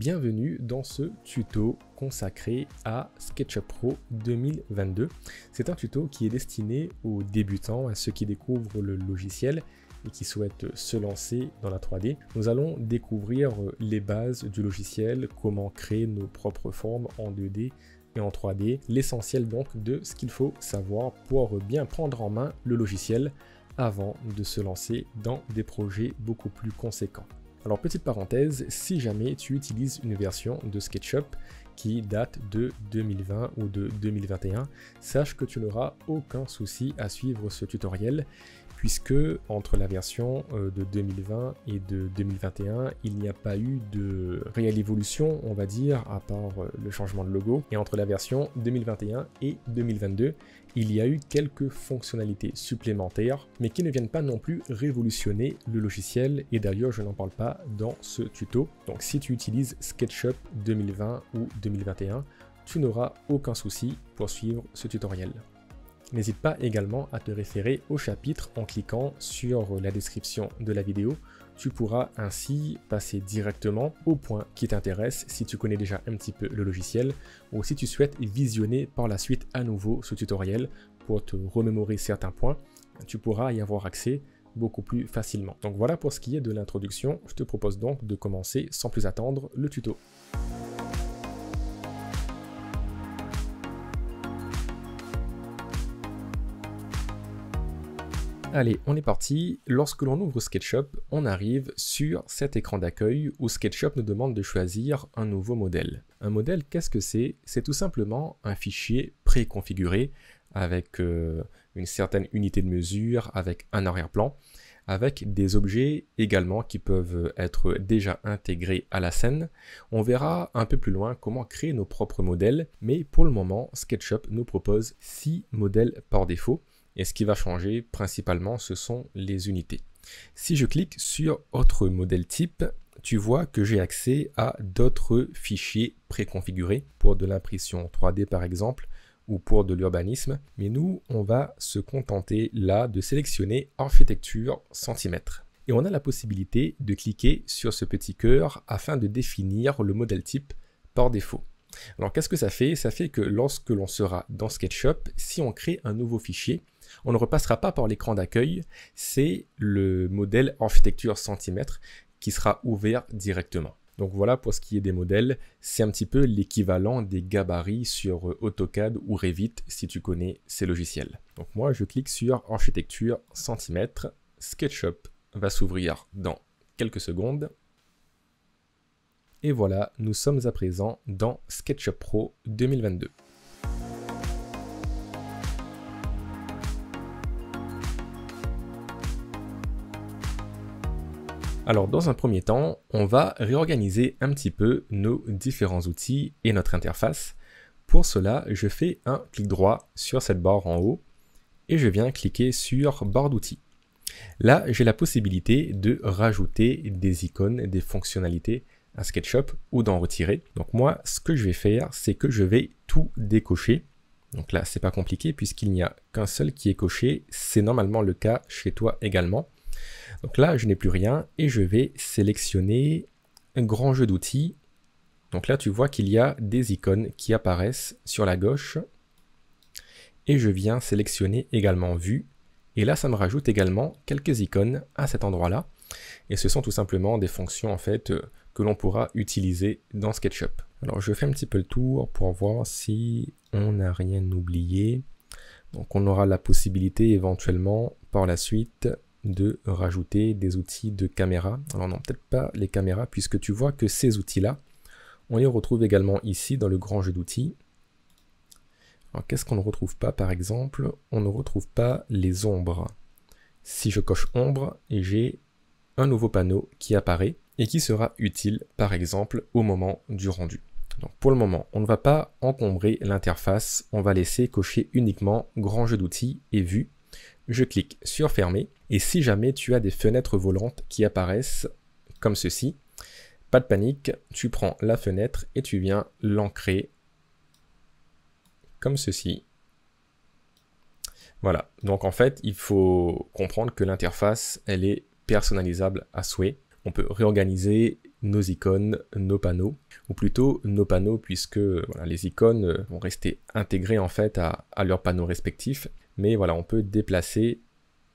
bienvenue dans ce tuto consacré à SketchUp Pro 2022. C'est un tuto qui est destiné aux débutants, à ceux qui découvrent le logiciel et qui souhaitent se lancer dans la 3D. Nous allons découvrir les bases du logiciel, comment créer nos propres formes en 2D et en 3D, l'essentiel donc de ce qu'il faut savoir pour bien prendre en main le logiciel avant de se lancer dans des projets beaucoup plus conséquents. Alors petite parenthèse, si jamais tu utilises une version de SketchUp qui date de 2020 ou de 2021, sache que tu n'auras aucun souci à suivre ce tutoriel puisque entre la version de 2020 et de 2021, il n'y a pas eu de réelle évolution, on va dire, à part le changement de logo. Et entre la version 2021 et 2022, il y a eu quelques fonctionnalités supplémentaires, mais qui ne viennent pas non plus révolutionner le logiciel. Et d'ailleurs, je n'en parle pas dans ce tuto. Donc si tu utilises SketchUp 2020 ou 2021, tu n'auras aucun souci pour suivre ce tutoriel. N'hésite pas également à te référer au chapitre en cliquant sur la description de la vidéo. Tu pourras ainsi passer directement au point qui t'intéresse si tu connais déjà un petit peu le logiciel ou si tu souhaites visionner par la suite à nouveau ce tutoriel pour te remémorer certains points, tu pourras y avoir accès beaucoup plus facilement. Donc voilà pour ce qui est de l'introduction. Je te propose donc de commencer sans plus attendre le tuto. Allez, on est parti. Lorsque l'on ouvre SketchUp, on arrive sur cet écran d'accueil où SketchUp nous demande de choisir un nouveau modèle. Un modèle, qu'est-ce que c'est? C'est tout simplement un fichier préconfiguré avec une certaine unité de mesure, avec un arrière-plan, avec des objets également qui peuvent être déjà intégrés à la scène. On verra un peu plus loin comment créer nos propres modèles, mais pour le moment, SketchUp nous propose 6 modèles par défaut. Et ce qui va changer principalement, ce sont les unités. Si je clique sur autre modèle type, tu vois que j'ai accès à d'autres fichiers préconfigurés pour de l'impression 3D par exemple, ou pour de l'urbanisme. Mais nous, on va se contenter là de sélectionner architecture centimètres. Et on a la possibilité de cliquer sur ce petit cœur afin de définir le modèle type par défaut. Alors qu'est-ce que ça fait? Ça fait que lorsque l'on sera dans SketchUp, si on crée un nouveau fichier, on ne repassera pas par l'écran d'accueil, c'est le modèle architecture centimètres qui sera ouvert directement. Donc voilà pour ce qui est des modèles, c'est un petit peu l'équivalent des gabarits sur AutoCAD ou Revit si tu connais ces logiciels. Donc moi je clique sur architecture centimètres, SketchUp va s'ouvrir dans quelques secondes. Et voilà, nous sommes à présent dans SketchUp Pro 2022. Alors dans un premier temps, on va réorganiser un petit peu nos différents outils et notre interface. Pour cela, je fais un clic droit sur cette barre en haut et je viens cliquer sur barre d'outils. Là, j'ai la possibilité de rajouter des icônes, des fonctionnalités à SketchUp ou d'en retirer. Donc moi, ce que je vais faire, c'est que je vais tout décocher. Donc là, c'est pas compliqué puisqu'il n'y a qu'un seul qui est coché. C'est normalement le cas chez toi également. Donc là, je n'ai plus rien et je vais sélectionner un grand jeu d'outils. Donc là, tu vois qu'il y a des icônes qui apparaissent sur la gauche. Et je viens sélectionner également Vue. Et là, ça me rajoute également quelques icônes à cet endroit-là. Et ce sont tout simplement des fonctions en fait que l'on pourra utiliser dans SketchUp. Alors je fais un petit peu le tour pour voir si on n'a rien oublié. Donc on aura la possibilité éventuellement par la suite de rajouter des outils de caméra. Alors non, peut-être pas les caméras puisque tu vois que ces outils-là, on les retrouve également ici dans le grand jeu d'outils. Alors qu'est-ce qu'on ne retrouve pas par exemple? On ne retrouve pas les ombres. Si je coche ombre, j'ai un nouveau panneau qui apparaît et qui sera utile par exemple au moment du rendu. Donc pour le moment, on ne va pas encombrer l'interface, on va laisser cocher uniquement grand jeu d'outils et vue. Je clique sur fermer et si jamais tu as des fenêtres volantes qui apparaissent comme ceci, pas de panique, tu prends la fenêtre et tu viens l'ancrer comme ceci. Voilà, donc en fait, il faut comprendre que l'interface, elle est personnalisable à souhait. On peut réorganiser nos icônes, nos panneaux, ou plutôt nos panneaux puisque voilà, les icônes vont rester intégrées en fait à leurs panneaux respectifs, mais voilà, on peut déplacer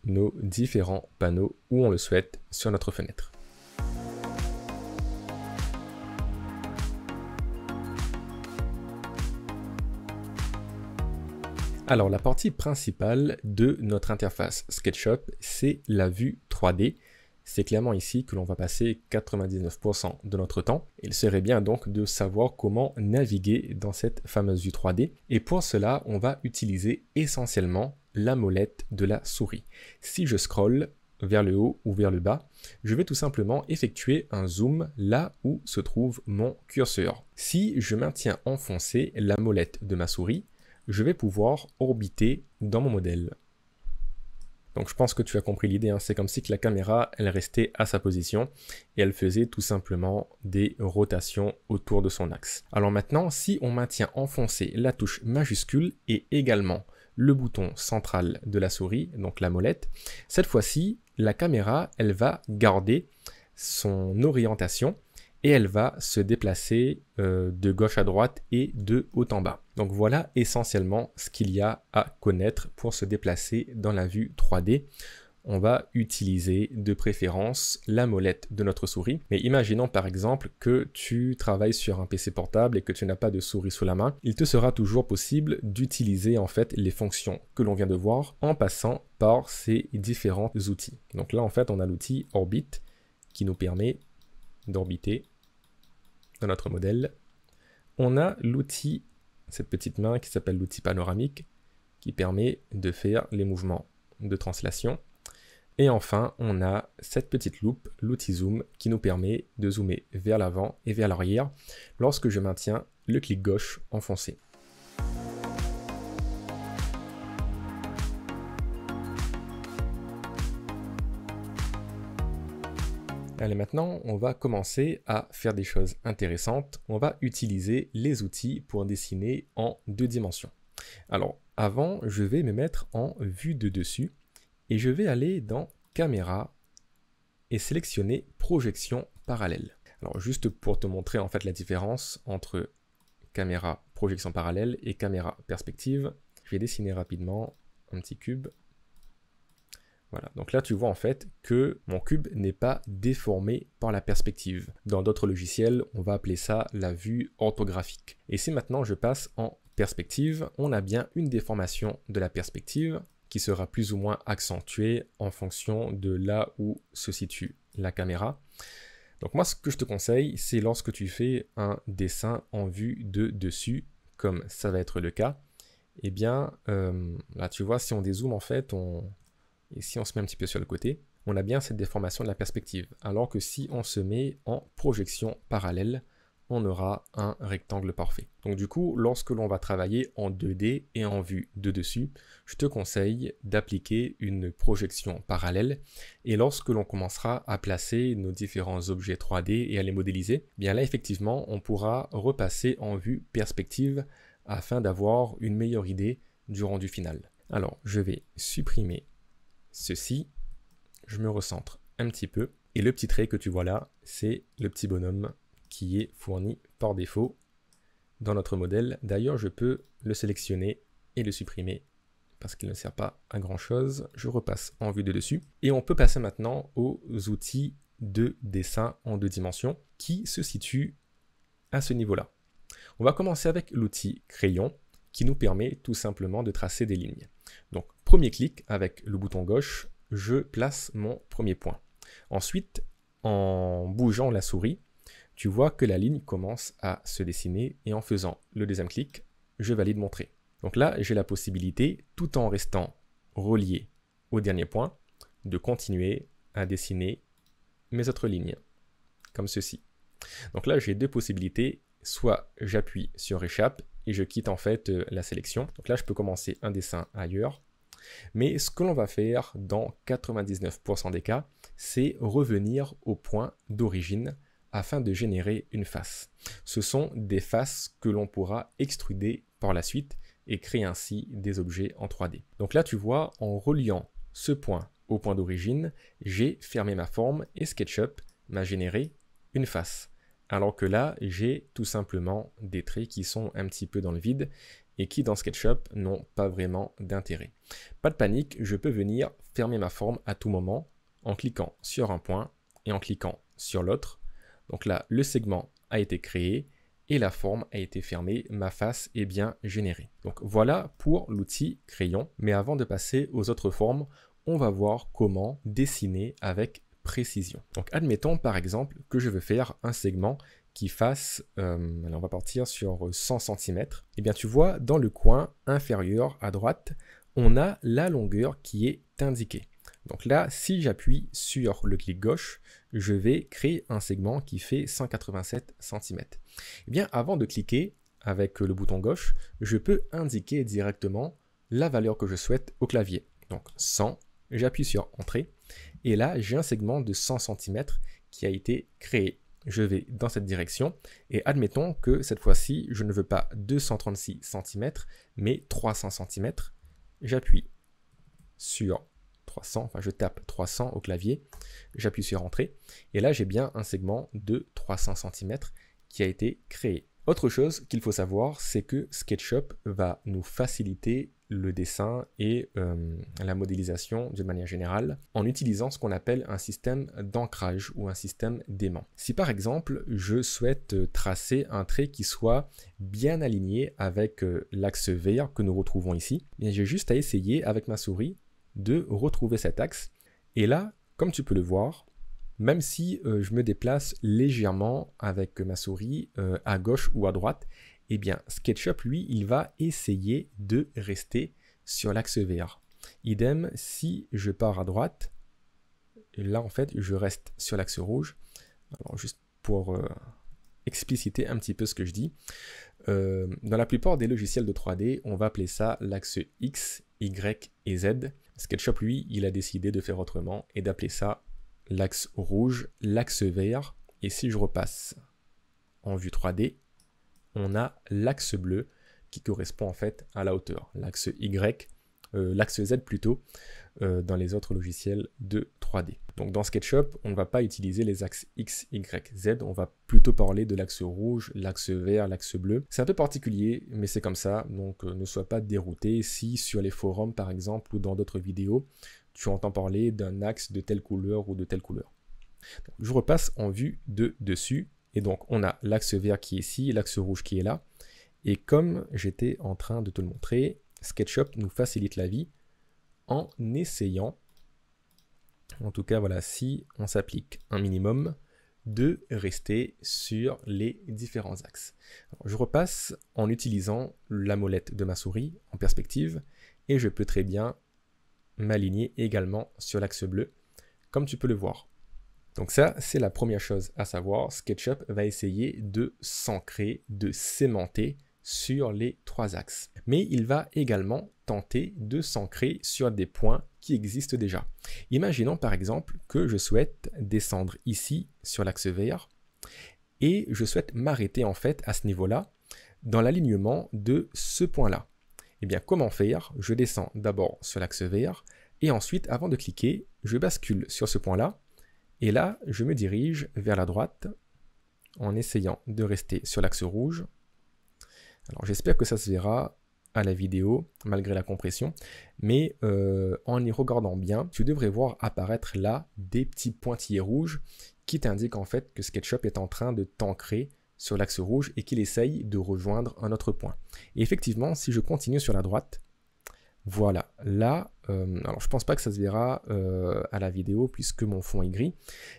nos différents panneaux où on le souhaite sur notre fenêtre. Alors la partie principale de notre interface SketchUp, c'est la vue 3D. C'est clairement ici que l'on va passer 99% de notre temps. Il serait bien donc de savoir comment naviguer dans cette fameuse vue 3D. Et pour cela, on va utiliser essentiellement la molette de la souris. Si je scrolle vers le haut ou vers le bas, je vais tout simplement effectuer un zoom là où se trouve mon curseur. Si je maintiens enfoncé la molette de ma souris, je vais pouvoir orbiter dans mon modèle. Donc je pense que tu as compris l'idée, hein. C'est comme si que la caméra, elle restait à sa position et elle faisait tout simplement des rotations autour de son axe. Alors maintenant, si on maintient enfoncé la touche majuscule et également le bouton central de la souris, donc la molette, cette fois-ci, la caméra, elle va garder son orientation et elle va se déplacer de gauche à droite et de haut en bas. Donc voilà essentiellement ce qu'il y a à connaître pour se déplacer dans la vue 3D. On va utiliser de préférence la molette de notre souris. Mais imaginons par exemple que tu travailles sur un PC portable et que tu n'as pas de souris sous la main. Il te sera toujours possible d'utiliser en fait les fonctions que l'on vient de voir en passant par ces différents outils. Donc là en fait on a l'outil Orbit qui nous permet d'orbiter dans notre modèle. On a l'outil, cette petite main qui s'appelle l'outil panoramique, qui permet de faire les mouvements de translation. Et enfin, on a cette petite loupe, l'outil zoom, qui nous permet de zoomer vers l'avant et vers l'arrière lorsque je maintiens le clic gauche enfoncé. Allez, maintenant, on va commencer à faire des choses intéressantes. On va utiliser les outils pour dessiner en 2 dimensions. Alors, avant, je vais me mettre en vue de dessus et je vais aller dans Caméra et sélectionner Projection parallèle. Alors, juste pour te montrer en fait la différence entre caméra projection parallèle et caméra perspective, je vais dessiner rapidement un petit cube. Voilà, donc là tu vois en fait que mon cube n'est pas déformé par la perspective. Dans d'autres logiciels, on va appeler ça la vue orthographique. Et si maintenant je passe en perspective, on a bien une déformation de la perspective qui sera plus ou moins accentuée en fonction de là où se situe la caméra. Donc moi ce que je te conseille, c'est lorsque tu fais un dessin en vue de dessus, comme ça va être le cas, eh bien là tu vois si on dézoome en fait, et si on se met un petit peu sur le côté, on a bien cette déformation de la perspective. Alors que si on se met en projection parallèle, on aura un rectangle parfait. Donc du coup, lorsque l'on va travailler en 2D et en vue de dessus, je te conseille d'appliquer une projection parallèle. Et lorsque l'on commencera à placer nos différents objets 3D et à les modéliser, bien là effectivement, on pourra repasser en vue perspective afin d'avoir une meilleure idée du rendu final. Alors, je vais supprimer ceci, je me recentre un petit peu, et le petit trait que tu vois là, c'est le petit bonhomme qui est fourni par défaut dans notre modèle. D'ailleurs, je peux le sélectionner et le supprimer parce qu'il ne sert pas à grand chose. Je repasse en vue de dessus, et on peut passer maintenant aux outils de dessin en 2 dimensions qui se situent à ce niveau-là. On va commencer avec l'outil crayon qui nous permet tout simplement de tracer des lignes. Donc, premier clic avec le bouton gauche, je place mon premier point. Ensuite, en bougeant la souris, tu vois que la ligne commence à se dessiner et en faisant le deuxième clic, je valide mon trait. Donc là, j'ai la possibilité, tout en restant relié au dernier point, de continuer à dessiner mes autres lignes, comme ceci. Donc là, j'ai 2 possibilités, soit j'appuie sur échappe et je quitte en fait la sélection. Donc là, je peux commencer un dessin ailleurs. Mais ce que l'on va faire dans 99% des cas, c'est revenir au point d'origine afin de générer une face. Ce sont des faces que l'on pourra extruder par la suite et créer ainsi des objets en 3D. Donc là, tu vois, en reliant ce point au point d'origine, j'ai fermé ma forme et SketchUp m'a généré une face. Alors que là, j'ai tout simplement des traits qui sont un petit peu dans le vide et qui dans SketchUp n'ont pas vraiment d'intérêt. Pas de panique, je peux venir fermer ma forme à tout moment en cliquant sur un point et en cliquant sur l'autre. Donc là, le segment a été créé et la forme a été fermée, ma face est bien générée. Donc voilà pour l'outil crayon. Mais avant de passer aux autres formes, on va voir comment dessiner avec précision. Donc admettons par exemple que je veux faire un segment qui fasse, on va partir sur 100 cm. Et bien tu vois, dans le coin inférieur à droite, on a la longueur qui est indiquée. Donc là, si j'appuie sur le clic gauche, je vais créer un segment qui fait 187 cm. Et bien avant de cliquer avec le bouton gauche, je peux indiquer directement la valeur que je souhaite au clavier. Donc 100, j'appuie sur Entrée, et là j'ai un segment de 100 cm qui a été créé. Je vais dans cette direction, et admettons que cette fois-ci, je ne veux pas 236 cm, mais 300 cm. J'appuie sur 300, enfin je tape 300 au clavier, j'appuie sur Entrée, et là j'ai bien un segment de 300 cm qui a été créé. Autre chose qu'il faut savoir, c'est que SketchUp va nous faciliter le dessin et la modélisation de manière générale en utilisant ce qu'on appelle un système d'ancrage ou un système d'aimant. Si par exemple je souhaite tracer un trait qui soit bien aligné avec l'axe vert que nous retrouvons ici, j'ai juste à essayer avec ma souris de retrouver cet axe. Et là, comme tu peux le voir, même si je me déplace légèrement avec ma souris à gauche ou à droite, eh bien SketchUp, lui, il va essayer de rester sur l'axe vert. Idem, si je pars à droite, là en fait, je reste sur l'axe rouge. Alors juste pour expliciter un petit peu ce que je dis, dans la plupart des logiciels de 3D, on va appeler ça l'axe X, Y et Z. SketchUp, lui, il a décidé de faire autrement et d'appeler ça l'axe rouge, l'axe vert. Et si je repasse en vue 3D, on a l'axe bleu qui correspond en fait à la hauteur. L'axe Y, l'axe Z plutôt, dans les autres logiciels de 3D. Donc dans SketchUp, on ne va pas utiliser les axes X, Y, Z, on va plutôt parler de l'axe rouge, l'axe vert, l'axe bleu. C'est un peu particulier, mais c'est comme ça, donc ne sois pas dérouté si sur les forums par exemple ou dans d'autres vidéos, tu entends parler d'un axe de telle couleur ou de telle couleur. Donc, je repasse en vue de dessus, et donc on a l'axe vert qui est ici, l'axe rouge qui est là, et comme j'étais en train de te le montrer, SketchUp nous facilite la vie en essayant, en tout cas voilà, si on s'applique un minimum, de rester sur les différents axes. Alors, je repasse en utilisant la molette de ma souris en perspective, et je peux très bien m'aligner également sur l'axe bleu, comme tu peux le voir. Donc ça, c'est la première chose à savoir. SketchUp va essayer de s'ancrer, de s'aimanter sur les trois axes. Mais il va également tenter de s'ancrer sur des points qui existent déjà. Imaginons par exemple que je souhaite descendre ici sur l'axe vert et je souhaite m'arrêter en fait à ce niveau-là dans l'alignement de ce point-là. Eh bien, comment faire? Je descends d'abord sur l'axe vert et ensuite, avant de cliquer, je bascule sur ce point-là et là, je me dirige vers la droite en essayant de rester sur l'axe rouge. Alors, j'espère que ça se verra à la vidéo, malgré la compression, mais en y regardant bien, tu devrais voir apparaître là des petits pointillés rouges qui t'indiquent en fait que SketchUp est en train de t'ancrer sur l'axe rouge et qu'il essaye de rejoindre un autre point. Et effectivement, si je continue sur la droite, voilà, là, alors je pense pas que ça se verra à la vidéo puisque mon fond est gris,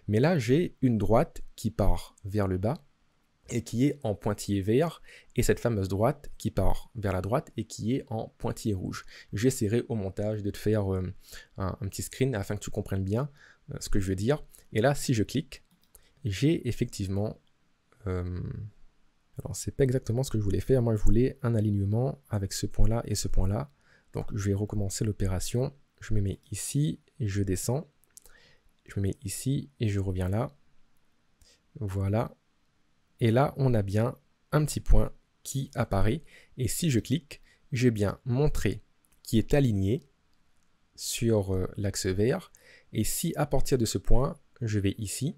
mais là j'ai une droite qui part vers le bas et qui est en pointillé vert, et cette fameuse droite qui part vers la droite et qui est en pointillé rouge. J'essaierai au montage de te faire un petit screen afin que tu comprennes bien ce que je veux dire. Et là, si je clique, j'ai effectivement... alors, c'est pas exactement ce que je voulais faire. Moi, je voulais un alignement avec ce point-là et ce point-là. Donc, je vais recommencer l'opération. Je me mets ici et je descends. Je me mets ici et je reviens là. Voilà. Et là, on a bien un petit point qui apparaît. Et si je clique, j'ai bien mon trait qui est aligné sur l'axe vert. Et si à partir de ce point, je vais ici,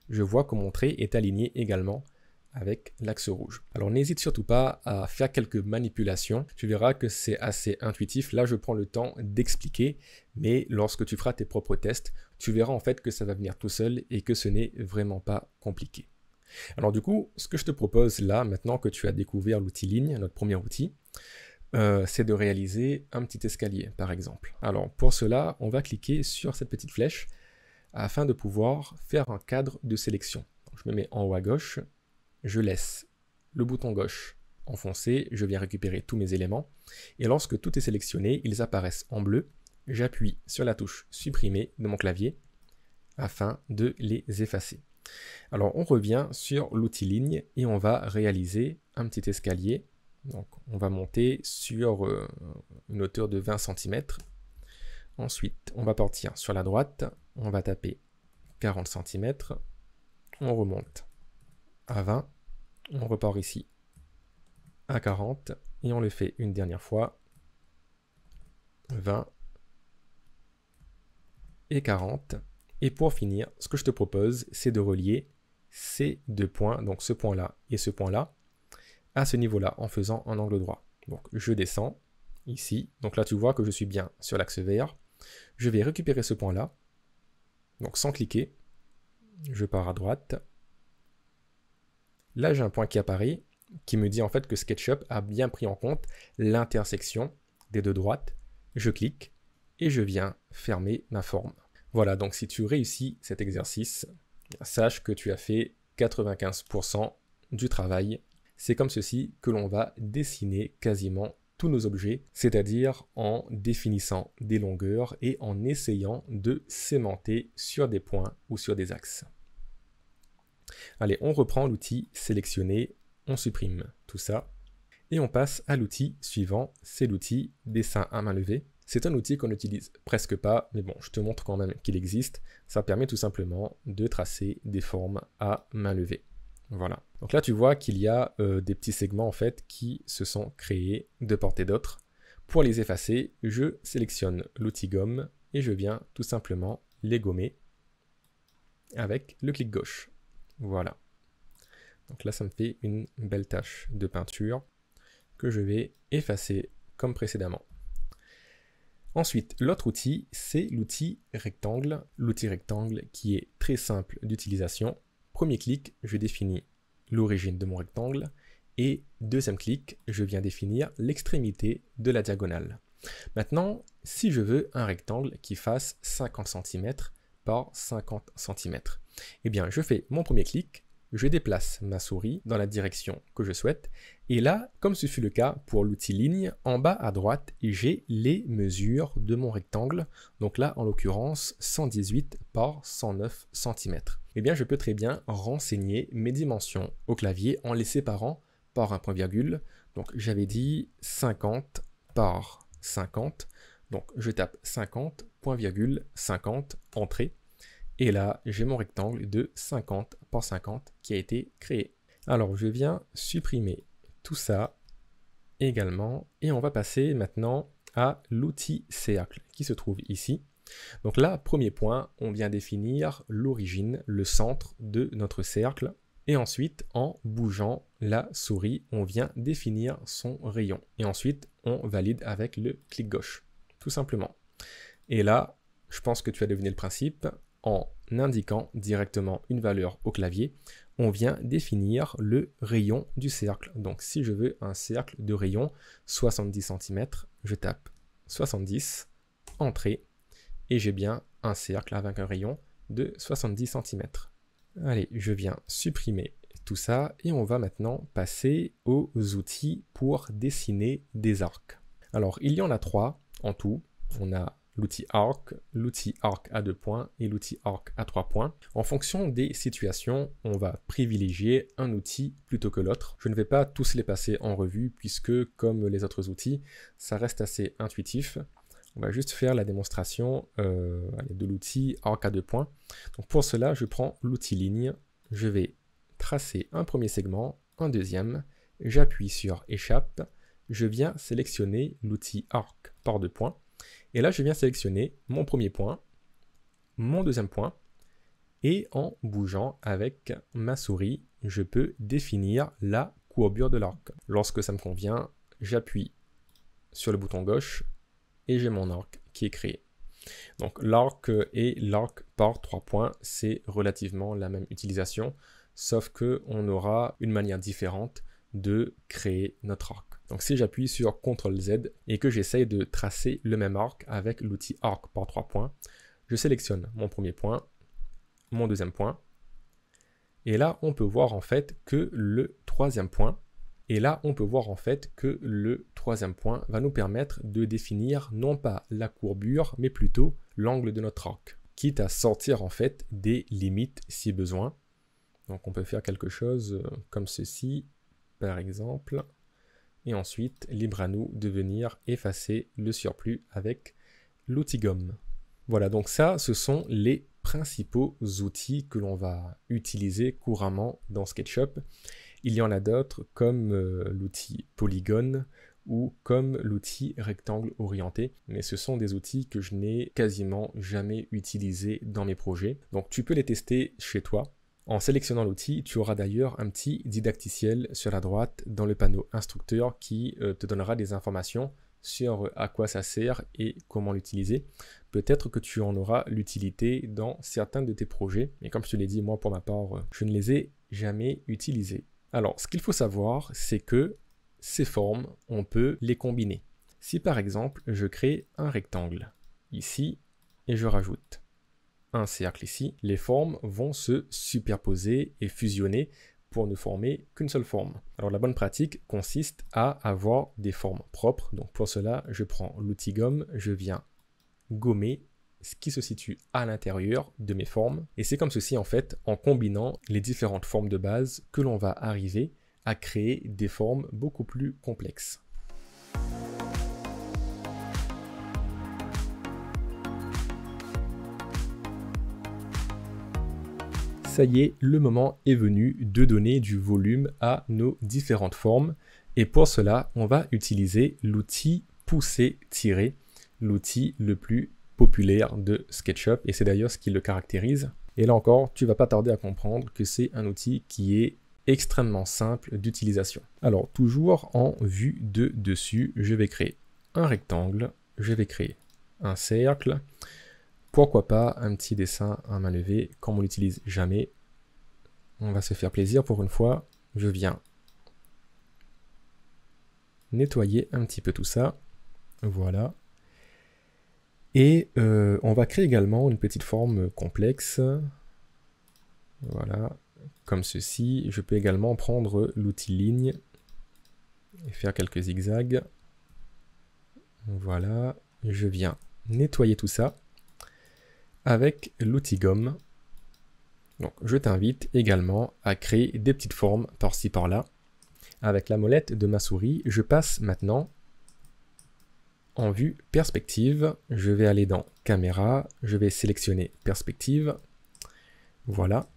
je vois que mon trait est aligné également avec l'axe rouge. Alors n'hésite surtout pas à faire quelques manipulations, tu verras que c'est assez intuitif. Là je prends le temps d'expliquer, mais lorsque tu feras tes propres tests, tu verras en fait que ça va venir tout seul et que ce n'est vraiment pas compliqué. Alors du coup, ce que je te propose là, maintenant que tu as découvert l'outil ligne, notre premier outil, c'est de réaliser un petit escalier par exemple. Alors pour cela, on va cliquer sur cette petite flèche afin de pouvoir faire un cadre de sélection. Donc, je me mets en haut à gauche, je laisse le bouton gauche enfoncé, je viens récupérer tous mes éléments, et lorsque tout est sélectionné, ils apparaissent en bleu, j'appuie sur la touche supprimer de mon clavier afin de les effacer. Alors on revient sur l'outil ligne et on va réaliser un petit escalier. Donc on va monter sur une hauteur de 20 cm. Ensuite on va partir sur la droite, on va taper 40 cm, on remonte à 20, on repart ici à 40 et on le fait une dernière fois, 20 et 40. Et pour finir, ce que je te propose, c'est de relier ces deux points, donc ce point-là et ce point-là, à ce niveau-là en faisant un angle droit. Donc je descends ici, donc là tu vois que je suis bien sur l'axe vert. Je vais récupérer ce point-là, donc sans cliquer, je pars à droite. Là j'ai un point qui apparaît, qui me dit en fait que SketchUp a bien pris en compte l'intersection des deux droites. Je clique et je viens fermer ma forme. Voilà, donc si tu réussis cet exercice, sache que tu as fait 95% du travail. C'est comme ceci que l'on va dessiner quasiment tous nos objets, c'est-à-dire en définissant des longueurs et en essayant de sémenter sur des points ou sur des axes. Allez, on reprend l'outil sélectionner, on supprime tout ça et on passe à l'outil suivant, c'est l'outil dessin à main levée. C'est un outil qu'on n'utilise presque pas, mais bon, je te montre quand même qu'il existe. Ça permet tout simplement de tracer des formes à main levée. Voilà. Donc là, tu vois qu'il y a des petits segments en fait qui se sont créés de part et d'autre. Pour les effacer, je sélectionne l'outil gomme et je viens tout simplement les gommer avec le clic gauche. Voilà. Donc là, ça me fait une belle tache de peinture que je vais effacer comme précédemment. Ensuite, l'autre outil, c'est l'outil rectangle. L'outil rectangle qui est très simple d'utilisation. Premier clic, je définis l'origine de mon rectangle. Et deuxième clic, je viens définir l'extrémité de la diagonale. Maintenant, si je veux un rectangle qui fasse 50 cm par 50 cm, eh bien, je fais mon premier clic, je déplace ma souris dans la direction que je souhaite. Et là, comme ce fut le cas pour l'outil ligne, en bas à droite, j'ai les mesures de mon rectangle. Donc là, en l'occurrence, 118 par 109 cm. Eh bien, je peux très bien renseigner mes dimensions au clavier en les séparant par un point virgule. Donc j'avais dit 50 par 50. Donc je tape 50, point virgule, 50, entrée. Et là, j'ai mon rectangle de 50 par 50 qui a été créé. Alors, je viens supprimer tout ça également. Et on va passer maintenant à l'outil cercle qui se trouve ici. Donc là, premier point, on vient définir l'origine, le centre de notre cercle. Et ensuite, en bougeant la souris, on vient définir son rayon. Et ensuite, on valide avec le clic gauche, tout simplement. Et là, je pense que tu as deviné le principe. En indiquant directement une valeur au clavier, on vient définir le rayon du cercle. Donc si je veux un cercle de rayon 70 cm, je tape 70, entrée, et j'ai bien un cercle avec un rayon de 70 cm. Allez, je viens supprimer tout ça et on va maintenant passer aux outils pour dessiner des arcs. Alors il y en a 3 en tout. On a l'outil arc à 2 points et l'outil arc à 3 points. En fonction des situations, on va privilégier un outil plutôt que l'autre. Je ne vais pas tous les passer en revue puisque, comme les autres outils, ça reste assez intuitif. On va juste faire la démonstration de l'outil arc à 2 points. Donc pour cela, je prends l'outil ligne, je vais tracer un premier segment, un deuxième, j'appuie sur échappe, je viens sélectionner l'outil arc par 2 points. Et là, je viens sélectionner mon premier point, mon deuxième point, Et en bougeant avec ma souris, je peux définir la courbure de l'arc. Lorsque ça me convient, j'appuie sur le bouton gauche et j'ai mon arc qui est créé. Donc l'arc et l'arc par 3 points, c'est relativement la même utilisation, sauf qu'on aura une manière différente de créer notre arc. Donc si j'appuie sur CTRL Z et que j'essaye de tracer le même arc avec l'outil arc par 3 points, je sélectionne mon premier point, mon deuxième point, et là on peut voir en fait que le troisième point, va nous permettre de définir non pas la courbure, mais plutôt l'angle de notre arc, quitte à sortir en fait des limites si besoin. Donc on peut faire quelque chose comme ceci, par exemple, et ensuite libre à nous de venir effacer le surplus avec l'outil gomme. Voilà, donc ça, ce sont les principaux outils que l'on va utiliser couramment dans SketchUp. Il y en a d'autres comme l'outil polygone ou comme l'outil rectangle orienté, mais ce sont des outils que je n'ai quasiment jamais utilisés dans mes projets. Donc tu peux les tester chez toi. En sélectionnant l'outil, tu auras d'ailleurs un petit didacticiel sur la droite dans le panneau instructeur qui te donnera des informations sur à quoi ça sert et comment l'utiliser. Peut-être que tu en auras l'utilité dans certains de tes projets, mais comme je te l'ai dit, moi pour ma part, je ne les ai jamais utilisés. Alors, ce qu'il faut savoir, c'est que ces formes, on peut les combiner. Si par exemple, je crée un rectangle ici et je rajoute un cercle ici, les formes vont se superposer et fusionner pour ne former qu'une seule forme. Alors la bonne pratique consiste à avoir des formes propres. Donc pour cela, je prends l'outil gomme, je viens gommer ce qui se situe à l'intérieur de mes formes. Et c'est comme ceci en fait, en combinant les différentes formes de base, que l'on va arriver à créer des formes beaucoup plus complexes. Ça y est, le moment est venu de donner du volume à nos différentes formes. Et pour cela, on va utiliser l'outil pousser-tirer, l'outil le plus populaire de SketchUp. Et c'est d'ailleurs ce qui le caractérise. Et là encore, tu vas pas tarder à comprendre que c'est un outil qui est extrêmement simple d'utilisation. Alors, toujours en vue de dessus, je vais créer un rectangle, je vais créer un cercle. Pourquoi pas un petit dessin à main levée, comme on l'utilise jamais. On va se faire plaisir pour une fois. Je viens nettoyer un petit peu tout ça. Voilà. Et on va créer également une petite forme complexe. Voilà. Comme ceci. Je peux également prendre l'outil ligne et faire quelques zigzags. Voilà. Je viens nettoyer tout ça avec l'outil gomme. Donc je t'invite également à créer des petites formes par-ci par-là. Avec la molette de ma souris, je passe maintenant en vue perspective. Je vais aller dans caméra, je vais sélectionner perspective. Voilà.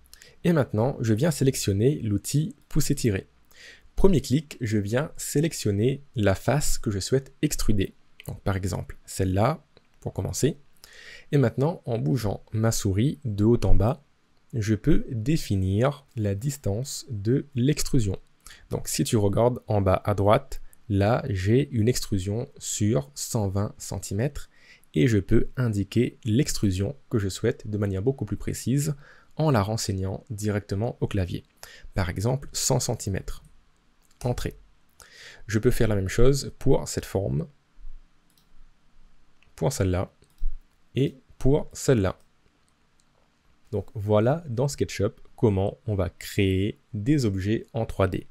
Et maintenant, je viens sélectionner l'outil pousser-tirer. Premier clic, je viens sélectionner la face que je souhaite extruder. Donc par exemple, celle-là, pour commencer. Et maintenant, en bougeant ma souris de haut en bas, je peux définir la distance de l'extrusion. Donc si tu regardes en bas à droite, là j'ai une extrusion sur 120 cm et je peux indiquer l'extrusion que je souhaite de manière beaucoup plus précise en la renseignant directement au clavier. Par exemple 100 cm. Entrée. Je peux faire la même chose pour cette forme, pour celle-là, et pour celle-là. Donc voilà dans SketchUp comment on va créer des objets en 3D.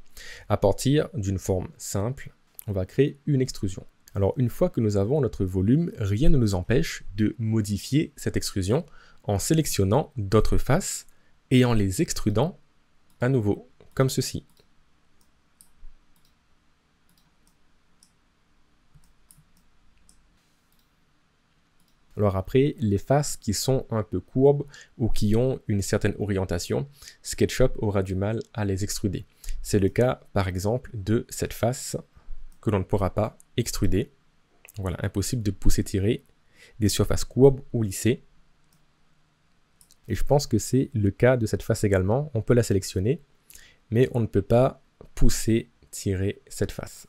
À partir d'une forme simple, on va créer une extrusion. Alors une fois que nous avons notre volume, rien ne nous empêche de modifier cette extrusion en sélectionnant d'autres faces et en les extrudant à nouveau, comme ceci. Alors après, les faces qui sont un peu courbes ou qui ont une certaine orientation, SketchUp aura du mal à les extruder. C'est le cas par exemple de cette face que l'on ne pourra pas extruder. Voilà, impossible de pousser-tirer des surfaces courbes ou lissées. Et je pense que c'est le cas de cette face également. On peut la sélectionner, mais on ne peut pas pousser, tirer cette face.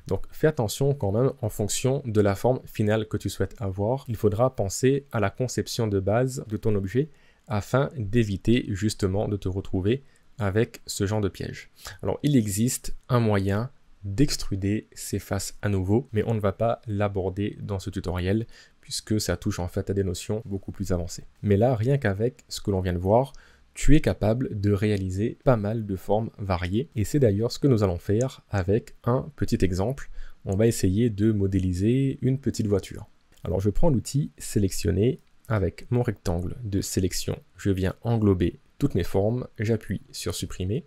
Donc fais attention quand même en fonction de la forme finale que tu souhaites avoir. Il faudra penser à la conception de base de ton objet afin d'éviter justement de te retrouver avec ce genre de piège. Alors il existe un moyen d'extruder ces faces à nouveau, mais on ne va pas l'aborder dans ce tutoriel puisque ça touche en fait à des notions beaucoup plus avancées. Mais là, rien qu'avec ce que l'on vient de voir, tu es capable de réaliser pas mal de formes variées, et c'est d'ailleurs ce que nous allons faire avec un petit exemple. On va essayer de modéliser une petite voiture. Alors je prends l'outil sélectionner, avec mon rectangle de sélection, je viens englober toutes mes formes, j'appuie sur supprimer,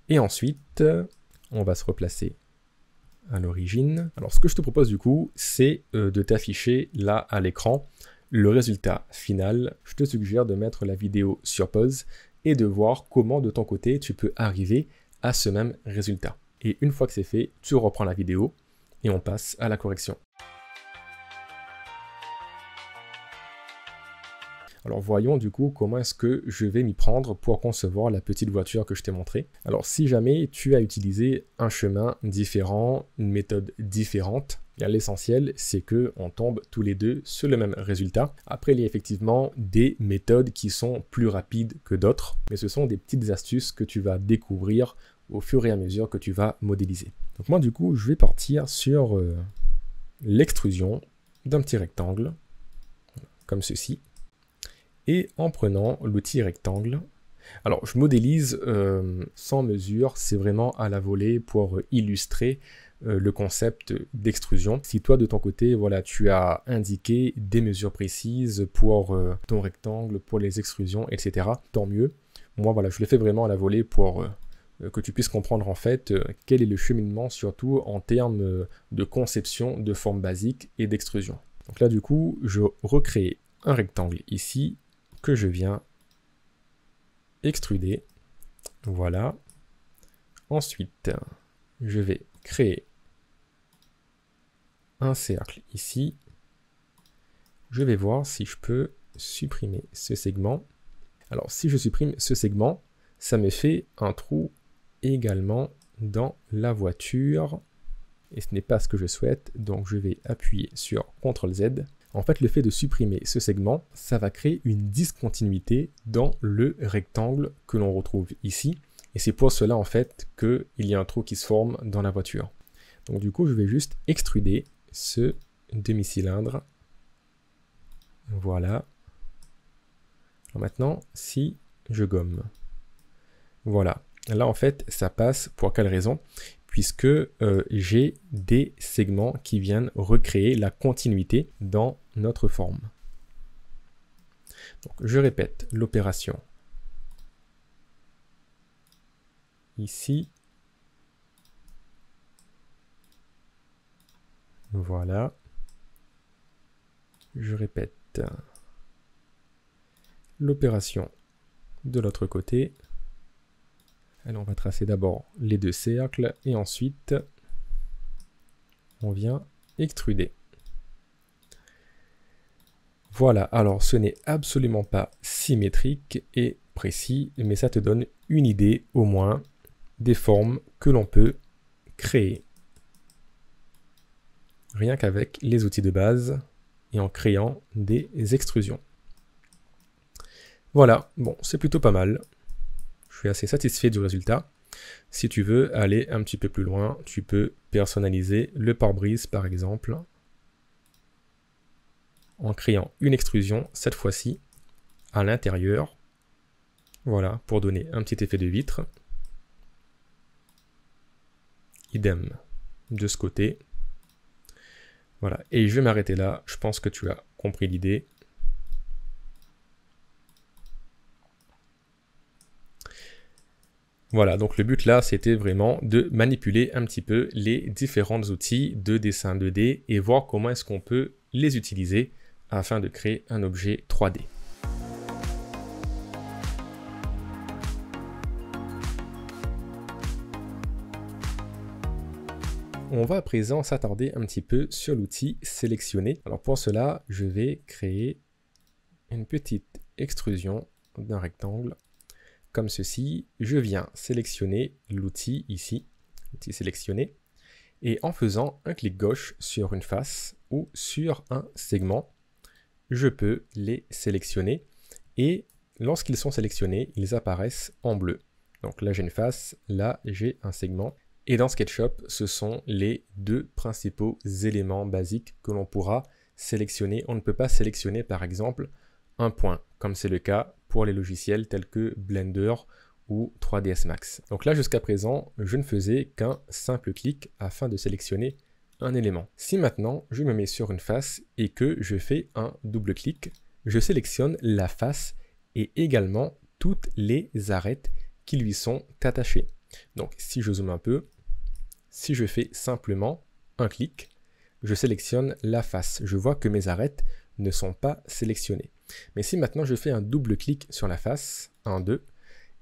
et ensuite on va se replacer à l'origine. Alors ce que je te propose du coup, c'est de t'afficher là à l'écran le résultat final. Je te suggère de mettre la vidéo sur pause et de voir comment de ton côté tu peux arriver à ce même résultat. Et une fois que c'est fait, tu reprends la vidéo et on passe à la correction. Alors voyons du coup comment est-ce que je vais m'y prendre pour concevoir la petite voiture que je t'ai montrée. Alors si jamais tu as utilisé un chemin différent, une méthode différente, l'essentiel c'est qu'on tombe tous les deux sur le même résultat. Après il y a effectivement des méthodes qui sont plus rapides que d'autres, mais ce sont des petites astuces que tu vas découvrir au fur et à mesure que tu vas modéliser. Donc moi du coup je vais partir sur l'extrusion d'un petit rectangle, comme ceci. Et en prenant l'outil rectangle, alors je modélise sans mesure, c'est vraiment à la volée pour illustrer le concept d'extrusion. Si toi de ton côté, voilà, tu as indiqué des mesures précises pour ton rectangle, pour les extrusions, etc., tant mieux. Moi voilà, je le fais vraiment à la volée pour que tu puisses comprendre en fait quel est le cheminement, surtout en termes de conception de forme basique et d'extrusion. Donc là du coup, je recrée un rectangle ici, que je viens extruder. Voilà. Ensuite, je vais créer un cercle ici. Je vais voir si je peux supprimer ce segment. Alors, si je supprime ce segment, ça me fait un trou également dans la voiture. Et ce n'est pas ce que je souhaite. Donc, je vais appuyer sur CTRL-Z. En fait, le fait de supprimer ce segment, ça va créer une discontinuité dans le rectangle que l'on retrouve ici. Et c'est pour cela, en fait, qu'il y a un trou qui se forme dans la voiture. Donc du coup, je vais juste extruder ce demi-cylindre. Voilà. Alors maintenant, si je gomme. Voilà. Là, en fait, ça passe pour quelle raison ? Puisque j'ai des segments qui viennent recréer la continuité dans notre forme. Donc, je répète l'opération ici. Voilà. Je répète l'opération de l'autre côté. Alors on va tracer d'abord les deux cercles et ensuite on vient extruder. Voilà, alors ce n'est absolument pas symétrique et précis, mais ça te donne une idée au moins des formes que l'on peut créer. Rien qu'avec les outils de base et en créant des extrusions. Voilà, bon, c'est plutôt pas mal. Je suis assez satisfait du résultat. Si tu veux aller un petit peu plus loin, tu peux personnaliser le pare-brise par exemple, en créant une extrusion, cette fois-ci, à l'intérieur. Voilà, pour donner un petit effet de vitre. Idem de ce côté. Voilà, et je vais m'arrêter là. Je pense que tu as compris l'idée. Voilà, donc le but là, c'était vraiment de manipuler un petit peu les différents outils de dessin 2D et voir comment est-ce qu'on peut les utiliser afin de créer un objet 3D. On va à présent s'attarder un petit peu sur l'outil sélectionner. Alors pour cela, je vais créer une petite extrusion d'un rectangle comme ceci. Je viens sélectionner l'outil ici, l'outil sélectionné, et en faisant un clic gauche sur une face ou sur un segment, je peux les sélectionner et lorsqu'ils sont sélectionnés, ils apparaissent en bleu. Donc là j'ai une face, là j'ai un segment. Et dans SketchUp, ce sont les deux principaux éléments basiques que l'on pourra sélectionner. On ne peut pas sélectionner par exemple un point, comme c'est le cas pour les logiciels tels que Blender ou 3ds Max. Donc là jusqu'à présent, je ne faisais qu'un simple clic afin de sélectionner un élément. Si maintenant je me mets sur une face et que je fais un double clic, je sélectionne la face et également toutes les arêtes qui lui sont attachées. Donc si je zoome un peu, si je fais simplement un clic, je sélectionne la face. Je vois que mes arêtes ne sont pas sélectionnées. Mais si maintenant je fais un double clic sur la face, 1, 2,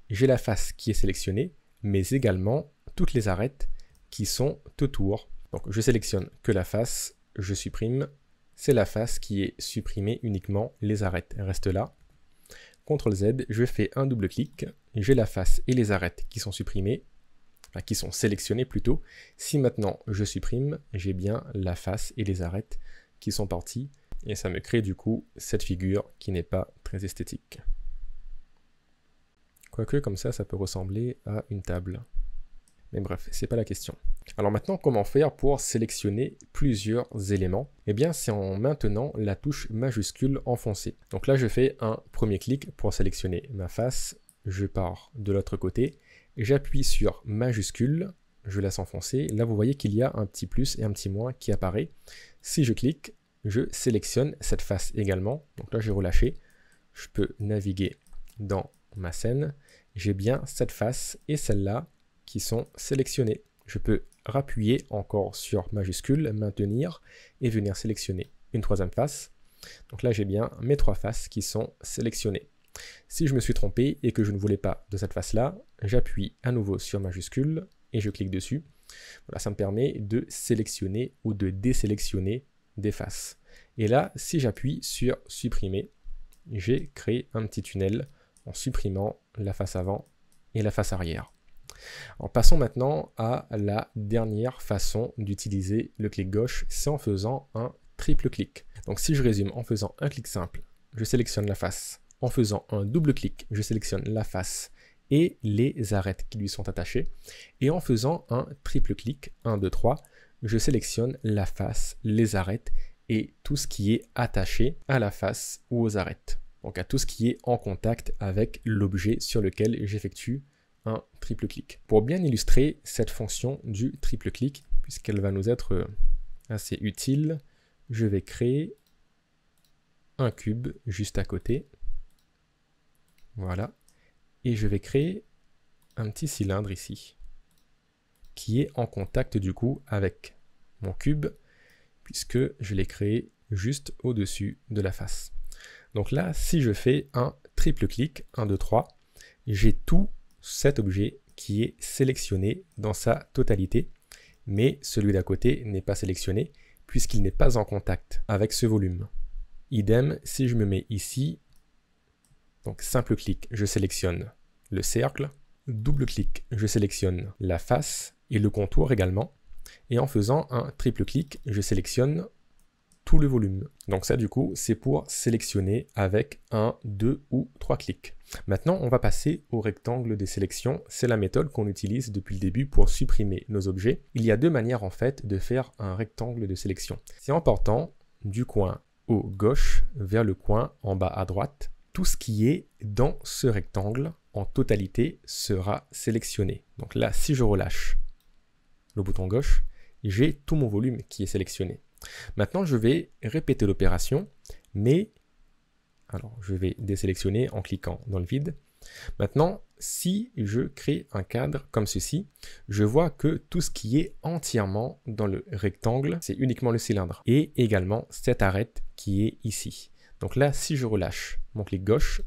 j'ai la face qui est sélectionnée, mais également toutes les arêtes qui sont autour. Donc je sélectionne que la face, je supprime, c'est la face qui est supprimée uniquement, les arêtes restent là. CTRL Z, je fais un double clic, j'ai la face et les arêtes qui sont supprimées, enfin qui sont sélectionnées plutôt. Si maintenant je supprime, j'ai bien la face et les arêtes qui sont parties, et ça me crée du coup cette figure qui n'est pas très esthétique. Quoique comme ça peut ressembler à une table. Mais bref, c'est pas la question. Alors maintenant, comment faire pour sélectionner plusieurs éléments? Eh bien, c'est en maintenant la touche majuscule enfoncée. Donc là, je fais un premier clic pour sélectionner ma face. Je pars de l'autre côté. J'appuie sur majuscule. Je laisse enfoncer. Là, vous voyez qu'il y a un petit plus et un petit moins qui apparaît. Si je clique, je sélectionne cette face également. Donc là, j'ai relâché. Je peux naviguer dans ma scène. J'ai bien cette face et celle-là qui sont sélectionnés. Je peux rappuyer encore sur majuscule, maintenir et venir sélectionner une troisième face. Donc là j'ai bien mes trois faces qui sont sélectionnées. Si je me suis trompé et que je ne voulais pas de cette face-là, j'appuie à nouveau sur majuscule et je clique dessus. Voilà, ça me permet de sélectionner ou de désélectionner des faces. Et là, si j'appuie sur supprimer, j'ai créé un petit tunnel en supprimant la face avant et la face arrière. Alors, passons maintenant à la dernière façon d'utiliser le clic gauche, c'est en faisant un triple clic. Donc si je résume, en faisant un clic simple, je sélectionne la face. En faisant un double clic, je sélectionne la face et les arêtes qui lui sont attachées. Et en faisant un triple clic, 1, 2, 3, je sélectionne la face, les arêtes et tout ce qui est attaché à la face ou aux arêtes. Donc à tout ce qui est en contact avec l'objet sur lequel j'effectue un triple clic. Pour bien illustrer cette fonction du triple clic, puisqu'elle va nous être assez utile, je vais créer un cube juste à côté. Voilà. Et je vais créer un petit cylindre ici, qui est en contact du coup avec mon cube, puisque je l'ai créé juste au-dessus de la face. Donc là, si je fais un triple clic, 1, 2, 3, j'ai tout cet objet qui est sélectionné dans sa totalité, mais celui d'à côté n'est pas sélectionné puisqu'il n'est pas en contact avec ce volume. Idem, si je me mets ici, donc simple clic, je sélectionne le cercle, double clic, je sélectionne la face et le contour également, et en faisant un triple clic, je sélectionne tout le volume. Donc ça du coup c'est pour sélectionner avec 1, 2 ou 3 clics. Maintenant on va passer au rectangle des sélections. C'est la méthode qu'on utilise depuis le début pour supprimer nos objets. Il y a deux manières en fait de faire un rectangle de sélection. C'est en portant du coin haut gauche vers le coin en bas à droite. Tout ce qui est dans ce rectangle en totalité sera sélectionné. Donc là si je relâche le bouton gauche, j'ai tout mon volume qui est sélectionné. Maintenant, je vais répéter l'opération, mais alors je vais désélectionner en cliquant dans le vide. Maintenant, si je crée un cadre comme ceci, je vois que tout ce qui est entièrement dans le rectangle, c'est uniquement le cylindre et également cette arête qui est ici. Donc là, si je relâche mon clic gauche,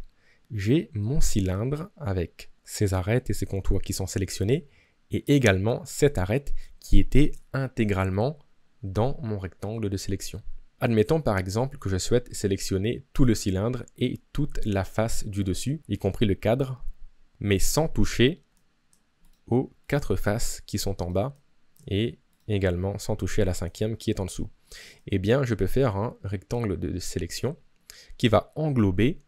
j'ai mon cylindre avec ses arêtes et ses contours qui sont sélectionnés et également cette arête qui était intégralement dans mon rectangle de sélection. Admettons par exemple que je souhaite sélectionner tout le cylindre et toute la face du dessus, y compris le cadre, mais sans toucher aux 4 faces qui sont en bas et également sans toucher à la 5e qui est en dessous. Eh bien, je peux faire un rectangle de sélection qui va englober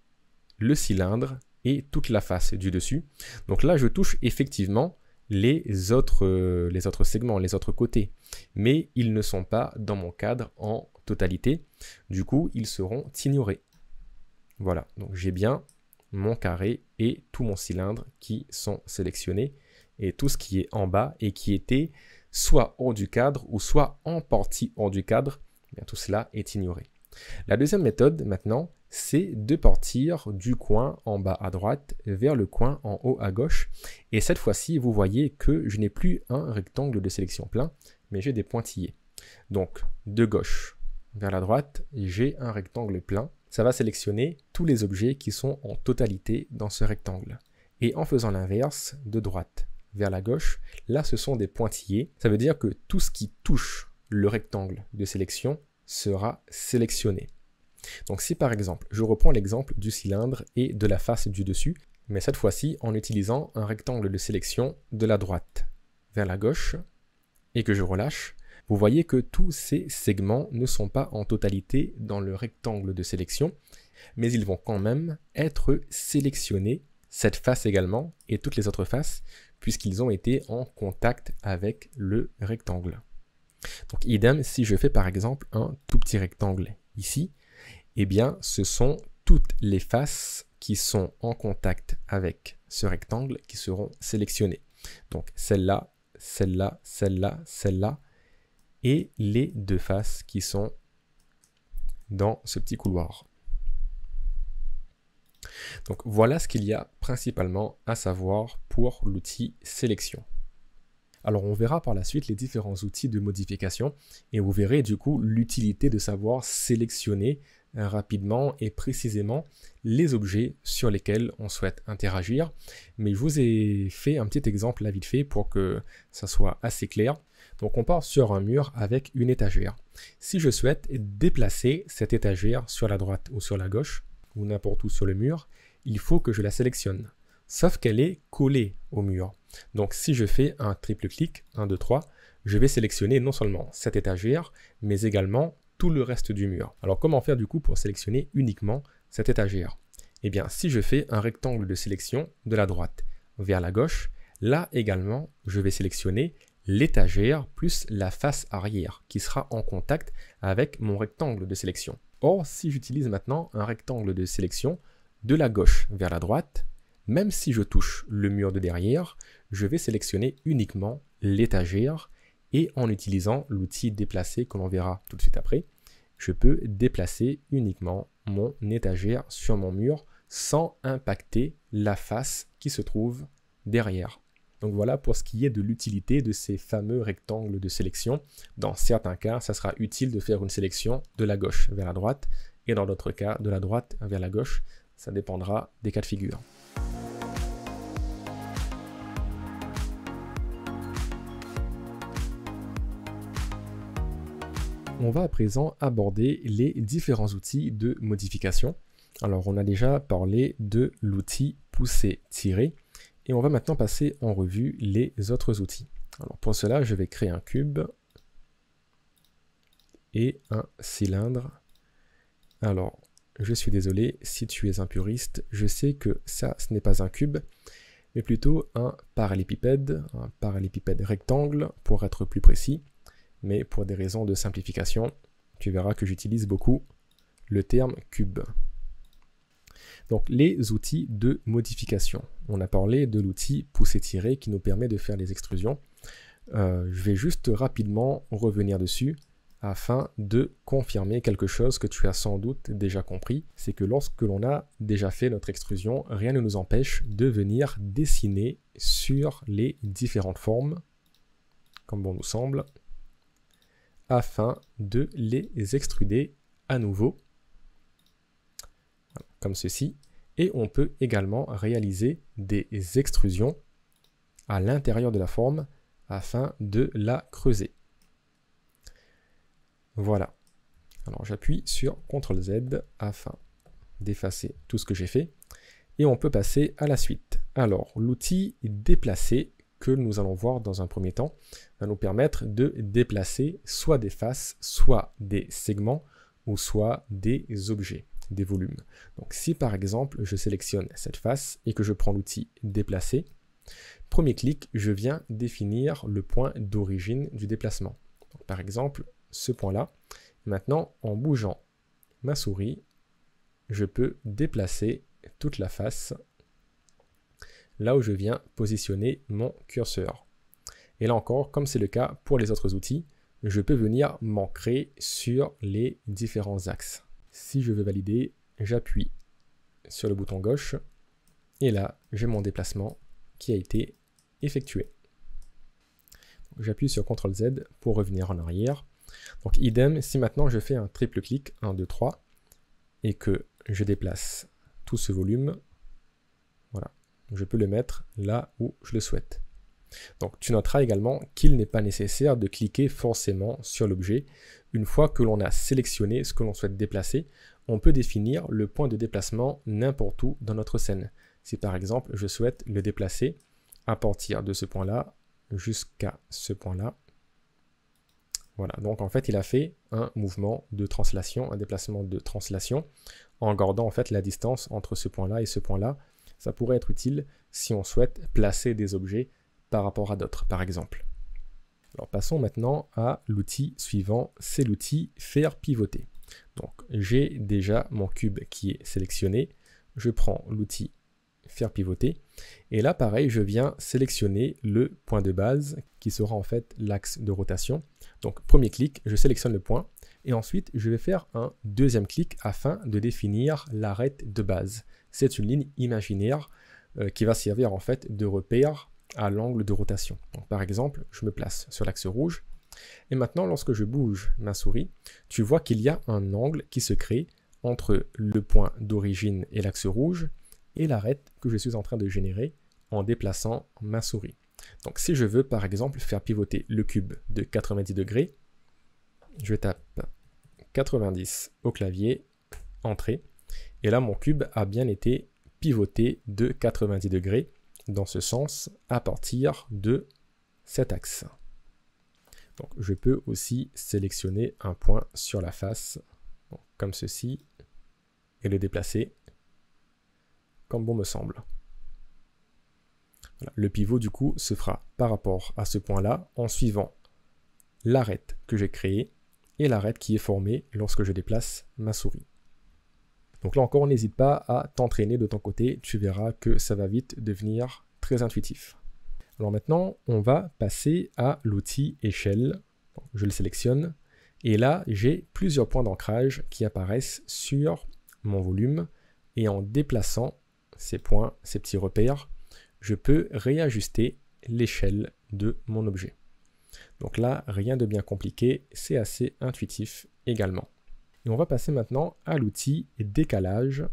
le cylindre et toute la face du dessus. Donc là, je touche effectivement les autres segments, les autres côtés, mais ils ne sont pas dans mon cadre en totalité. Du coup, ils seront ignorés. Voilà, donc j'ai bien mon carré et tout mon cylindre qui sont sélectionnés, et tout ce qui est en bas et qui était soit hors du cadre ou soit en partie hors du cadre, bien, tout cela est ignoré. La deuxième méthode maintenant, c'est de partir du coin en bas à droite vers le coin en haut à gauche. Et cette fois-ci, vous voyez que je n'ai plus un rectangle de sélection plein, mais j'ai des pointillés. Donc, de gauche vers la droite, j'ai un rectangle plein. Ça va sélectionner tous les objets qui sont en totalité dans ce rectangle. Et en faisant l'inverse, de droite vers la gauche, là, ce sont des pointillés. Ça veut dire que tout ce qui touche le rectangle de sélection sera sélectionné. Donc si par exemple, je reprends l'exemple du cylindre et de la face du dessus, mais cette fois-ci en utilisant un rectangle de sélection de la droite vers la gauche, et que je relâche, vous voyez que tous ces segments ne sont pas en totalité dans le rectangle de sélection, mais ils vont quand même être sélectionnés, cette face également, et toutes les autres faces, puisqu'ils ont été en contact avec le rectangle. Donc idem, si je fais par exemple un tout petit rectangle ici, eh bien ce sont toutes les faces qui sont en contact avec ce rectangle qui seront sélectionnées. Donc celle-là, celle-là, celle-là, celle-là, et les 2 faces qui sont dans ce petit couloir. Donc voilà ce qu'il y a principalement à savoir pour l'outil sélection. Alors on verra par la suite les différents outils de modification et vous verrez du coup l'utilité de savoir sélectionner rapidement et précisément les objets sur lesquels on souhaite interagir. Mais je vous ai fait un petit exemple là vite fait pour que ça soit assez clair. Donc on part sur un mur avec une étagère. Si je souhaite déplacer cette étagère sur la droite ou sur la gauche, ou n'importe où sur le mur, il faut que je la sélectionne. Sauf qu'elle est collée au mur. Donc si je fais un triple clic, 1, 2, 3, je vais sélectionner non seulement cette étagère, mais également tout le reste du mur. Alors comment faire du coup pour sélectionner uniquement cette étagère? Eh bien si je fais un rectangle de sélection de la droite vers la gauche, là également je vais sélectionner l'étagère plus la face arrière qui sera en contact avec mon rectangle de sélection. Or si j'utilise maintenant un rectangle de sélection de la gauche vers la droite, même si je touche le mur de derrière, je vais sélectionner uniquement l'étagère et en utilisant l'outil déplacer que l'on verra tout de suite après, je peux déplacer uniquement mon étagère sur mon mur sans impacter la face qui se trouve derrière. Donc voilà pour ce qui est de l'utilité de ces fameux rectangles de sélection. Dans certains cas, ça sera utile de faire une sélection de la gauche vers la droite et dans d'autres cas, de la droite vers la gauche. Ça dépendra des cas de figure. On va à présent aborder les différents outils de modification. Alors on a déjà parlé de l'outil pousser-tirer et on va maintenant passer en revue les autres outils. Alors pour cela, je vais créer un cube et un cylindre. Alors, je suis désolé, si tu es un puriste, je sais que ça, ce n'est pas un cube, mais plutôt un parallépipède rectangle pour être plus précis. Mais pour des raisons de simplification, tu verras que j'utilise beaucoup le terme cube. Donc les outils de modification. On a parlé de l'outil pousser-tirer qui nous permet de faire les extrusions. Je vais juste rapidement revenir dessus afin de confirmer quelque chose que tu as sans doute déjà compris. C'est que lorsque l'on a déjà fait notre extrusion, rien ne nous empêche de venir dessiner sur les différentes formes, comme bon nous semble, afin de les extruder à nouveau, comme ceci. Et on peut également réaliser des extrusions à l'intérieur de la forme afin de la creuser. Voilà. Alors j'appuie sur CTRL Z afin d'effacer tout ce que j'ai fait. Et on peut passer à la suite. Alors l'outil déplacer que nous allons voir dans un premier temps va nous permettre de déplacer soit des faces, soit des segments, ou soit des objets, des volumes. Donc si par exemple je sélectionne cette face et que je prends l'outil déplacer, premier clic, je viens définir le point d'origine du déplacement. Donc, par exemple, ce point-là. Maintenant, en bougeant ma souris, je peux déplacer toute la face là où je viens positionner mon curseur. Et là encore, comme c'est le cas pour les autres outils, je peux venir m'ancrer sur les différents axes. Si je veux valider, j'appuie sur le bouton gauche et là, j'ai mon déplacement qui a été effectué. J'appuie sur CTRL Z pour revenir en arrière. Donc idem, si maintenant je fais un triple clic, 1, 2, 3, et que je déplace tout ce volume, voilà, je peux le mettre là où je le souhaite. Donc tu noteras également qu'il n'est pas nécessaire de cliquer forcément sur l'objet. Une fois que l'on a sélectionné ce que l'on souhaite déplacer, on peut définir le point de déplacement n'importe où dans notre scène. Si par exemple je souhaite le déplacer à partir de ce point-là jusqu'à ce point-là, voilà, donc en fait il a fait un mouvement de translation, un déplacement de translation, en gardant en fait la distance entre ce point-là et ce point-là. Ça pourrait être utile si on souhaite placer des objets par rapport à d'autres, par exemple. Alors passons maintenant à l'outil suivant, c'est l'outil faire pivoter. Donc j'ai déjà mon cube qui est sélectionné, je prends l'outil faire pivoter, et là pareil je viens sélectionner le point de base qui sera en fait l'axe de rotation. Donc premier clic, je sélectionne le point, et ensuite je vais faire un deuxième clic afin de définir l'arête de base. C'est une ligne imaginaire qui va servir en fait de repère à l'angle de rotation. Donc, par exemple, je me place sur l'axe rouge, et maintenant lorsque je bouge ma souris, tu vois qu'il y a un angle qui se crée entre le point d'origine et l'axe rouge, et l'arête que je suis en train de générer en déplaçant ma souris. Donc si je veux par exemple faire pivoter le cube de 90 degrés, je tape 90 au clavier, entrée, et là mon cube a bien été pivoté de 90 degrés dans ce sens à partir de cet axe. Donc je peux aussi sélectionner un point sur la face, donc, comme ceci, et le déplacer comme bon me semble. Voilà. Le pivot du coup se fera par rapport à ce point-là en suivant l'arête que j'ai créée et l'arête qui est formée lorsque je déplace ma souris. Donc là encore, n'hésite pas à t'entraîner de ton côté, tu verras que ça va vite devenir très intuitif. Alors maintenant, on va passer à l'outil échelle. Bon, je le sélectionne et là, j'ai plusieurs points d'ancrage qui apparaissent sur mon volume et en déplaçant ces points, ces petits repères, je peux réajuster l'échelle de mon objet. Donc là, rien de bien compliqué, c'est assez intuitif également. Et on va passer maintenant à l'outil décalage.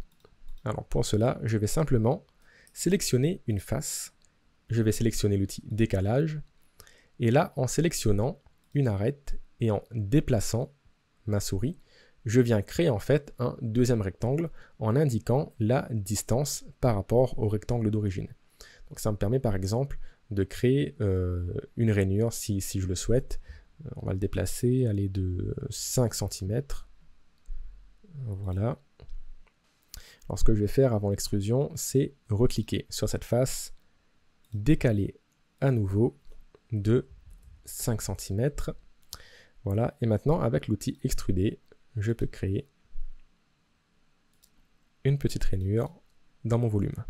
Alors pour cela, je vais simplement sélectionner une face. Je vais sélectionner l'outil décalage. Et là, en sélectionnant une arête et en déplaçant ma souris, je viens créer en fait un deuxième rectangle en indiquant la distance par rapport au rectangle d'origine. Donc ça me permet par exemple de créer une rainure si je le souhaite. On va le déplacer, aller de 5 cm. Voilà. Alors ce que je vais faire avant l'extrusion, c'est recliquer sur cette face, décaler à nouveau de 5 cm. Voilà, et maintenant avec l'outil extruder, je peux créer une petite rainure dans mon volume.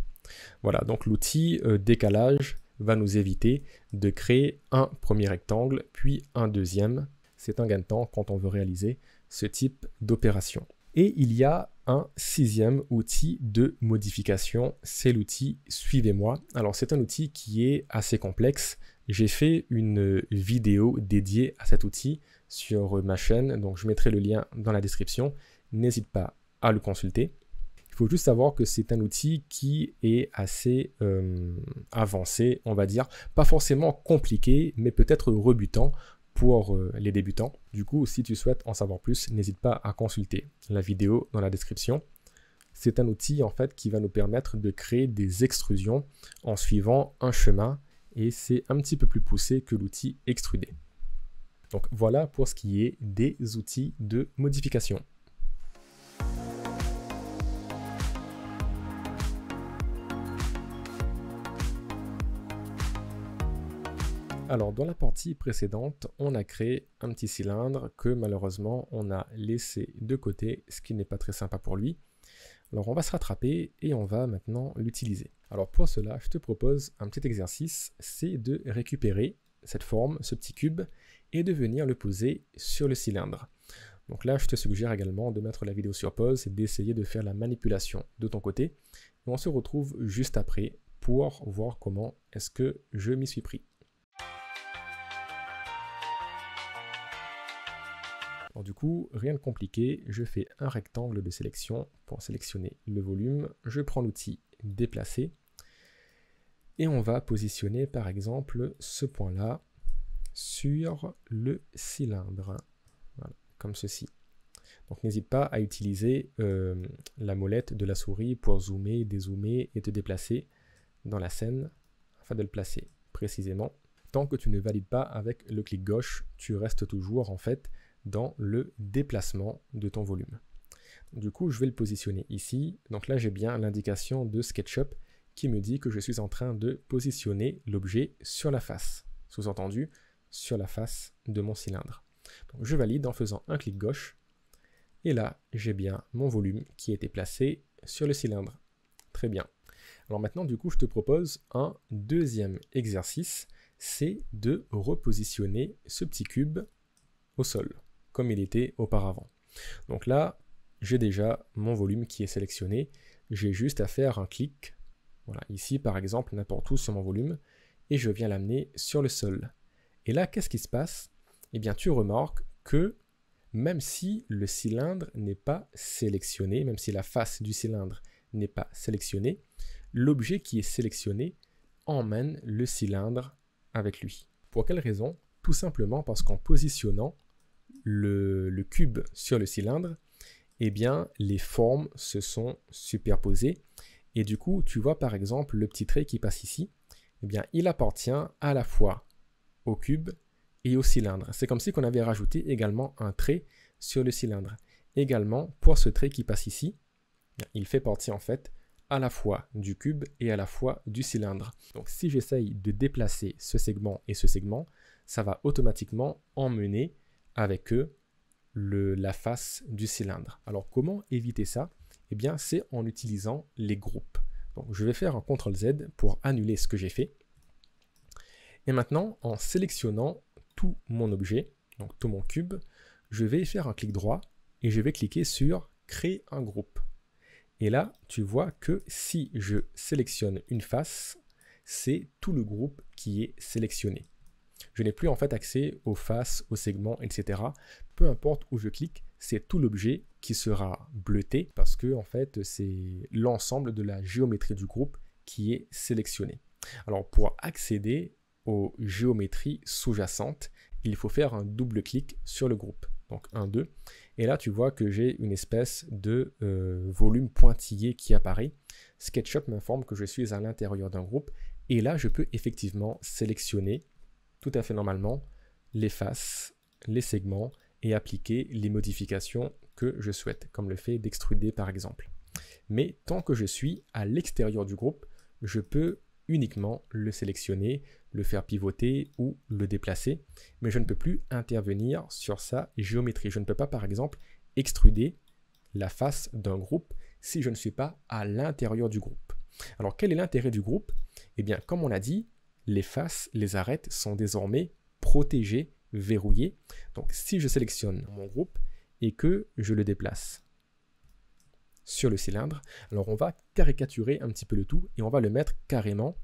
Voilà, donc l'outil décalage va nous éviter de créer un premier rectangle, puis un deuxième. C'est un gain de temps quand on veut réaliser ce type d'opération. Et il y a un sixième outil de modification, c'est l'outil Suivez-moi. Alors c'est un outil qui est assez complexe. J'ai fait une vidéo dédiée à cet outil sur ma chaîne, donc je mettrai le lien dans la description. N'hésite pas à le consulter. Il faut juste savoir que c'est un outil qui est assez avancé, on va dire. Pas forcément compliqué, mais peut-être rebutant pour les débutants. Du coup, si tu souhaites en savoir plus, n'hésite pas à consulter la vidéo dans la description. C'est un outil en fait qui va nous permettre de créer des extrusions en suivant un chemin et c'est un petit peu plus poussé que l'outil extruder. Donc voilà pour ce qui est des outils de modification. Alors dans la partie précédente, on a créé un petit cylindre que malheureusement on a laissé de côté, ce qui n'est pas très sympa pour lui. Alors on va se rattraper et on va maintenant l'utiliser. Alors pour cela, je te propose un petit exercice, c'est de récupérer cette forme, ce petit cube, et de venir le poser sur le cylindre. Donc là, je te suggère également de mettre la vidéo sur pause et d'essayer de faire la manipulation de ton côté. Et on se retrouve juste après pour voir comment est-ce que je m'y suis pris. Alors du coup, rien de compliqué, je fais un rectangle de sélection pour sélectionner le volume. Je prends l'outil déplacer et on va positionner par exemple ce point-là sur le cylindre, voilà, comme ceci. Donc n'hésite pas à utiliser la molette de la souris pour zoomer, dézoomer et te déplacer dans la scène afin de le placer précisément. Tant que tu ne valides pas avec le clic gauche, tu restes toujours en fait dans le déplacement de ton volume. Du coup, je vais le positionner ici. Donc là, j'ai bien l'indication de SketchUp qui me dit que je suis en train de positionner l'objet sur la face. Sous-entendu, sur la face de mon cylindre. Donc je valide en faisant un clic gauche. Et là, j'ai bien mon volume qui a été placé sur le cylindre. Très bien. Alors maintenant, du coup, je te propose un deuxième exercice. C'est de repositionner ce petit cube au sol, comme il était auparavant. Donc là, j'ai déjà mon volume qui est sélectionné. J'ai juste à faire un clic, voilà, ici par exemple, n'importe où sur mon volume, et je viens l'amener sur le sol. Et là, qu'est-ce qui se passe? Eh bien, tu remarques que même si le cylindre n'est pas sélectionné, même si la face du cylindre n'est pas sélectionnée, l'objet qui est sélectionné emmène le cylindre avec lui. Pour quelle raison? Tout simplement parce qu'en positionnant le cube sur le cylindre, eh bien, les formes se sont superposées. Et du coup, tu vois par exemple le petit trait qui passe ici, eh bien, il appartient à la fois au cube et au cylindre. C'est comme si on avait rajouté également un trait sur le cylindre. Également, pour ce trait qui passe ici, il fait partie en fait à la fois du cube et à la fois du cylindre. Donc si j'essaye de déplacer ce segment et ce segment, ça va automatiquement emmener avec eux la face du cylindre. Alors comment éviter ça? Eh bien c'est en utilisant les groupes. Donc je vais faire un CTRL-Z pour annuler ce que j'ai fait. Et maintenant, en sélectionnant tout mon objet, donc tout mon cube, je vais faire un clic droit et je vais cliquer sur créer un groupe. Et là, tu vois que si je sélectionne une face, c'est tout le groupe qui est sélectionné. Je n'ai plus en fait accès aux faces, aux segments, etc. Peu importe où je clique, c'est tout l'objet qui sera bleuté parce que en fait, c'est l'ensemble de la géométrie du groupe qui est sélectionné. Alors pour accéder aux géométries sous-jacentes, il faut faire un double clic sur le groupe. Donc 1, 2. Et là, tu vois que j'ai une espèce de volume pointillé qui apparaît. SketchUp m'informe que je suis à l'intérieur d'un groupe. Et là, je peux effectivement sélectionner tout à fait normalement les faces, les segments et appliquer les modifications que je souhaite, comme le fait d'extruder par exemple. Mais tant que je suis à l'extérieur du groupe, je peux uniquement le sélectionner, le faire pivoter ou le déplacer, mais je ne peux plus intervenir sur sa géométrie. Je ne peux pas, par exemple, extruder la face d'un groupe si je ne suis pas à l'intérieur du groupe. Alors, quel est l'intérêt du groupe? Eh bien, comme on l'a dit, les faces, les arêtes sont désormais protégées, verrouillées. Donc, si je sélectionne mon groupe et que je le déplace sur le cylindre, alors on va caricaturer un petit peu le tout et on va le mettre carrément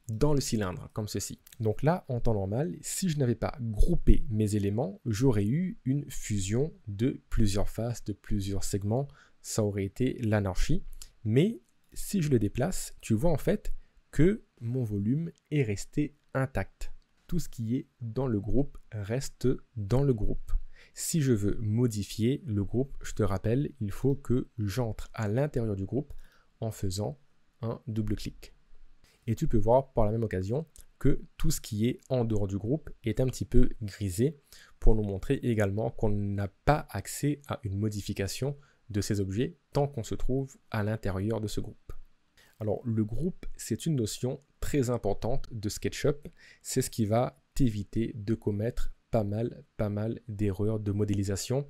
dans le cylindre, comme ceci. Donc là, en temps normal, si je n'avais pas groupé mes éléments, j'aurais eu une fusion de plusieurs faces, de plusieurs segments, ça aurait été l'anarchie. Mais si je le déplace, tu vois en fait que mon volume est resté intact. tout ce qui est dans le groupe reste dans le groupe. Si je veux modifier le groupe, je te rappelle, il faut que j'entre à l'intérieur du groupe en faisant un double clic. Et tu peux voir par la même occasion que tout ce qui est en dehors du groupe est un petit peu grisé pour nous montrer également qu'on n'a pas accès à une modification de ces objets tant qu'on se trouve à l'intérieur de ce groupe. Alors le groupe, c'est une notion très importante de SketchUp, c'est ce qui va t'éviter de commettre pas mal d'erreurs de modélisation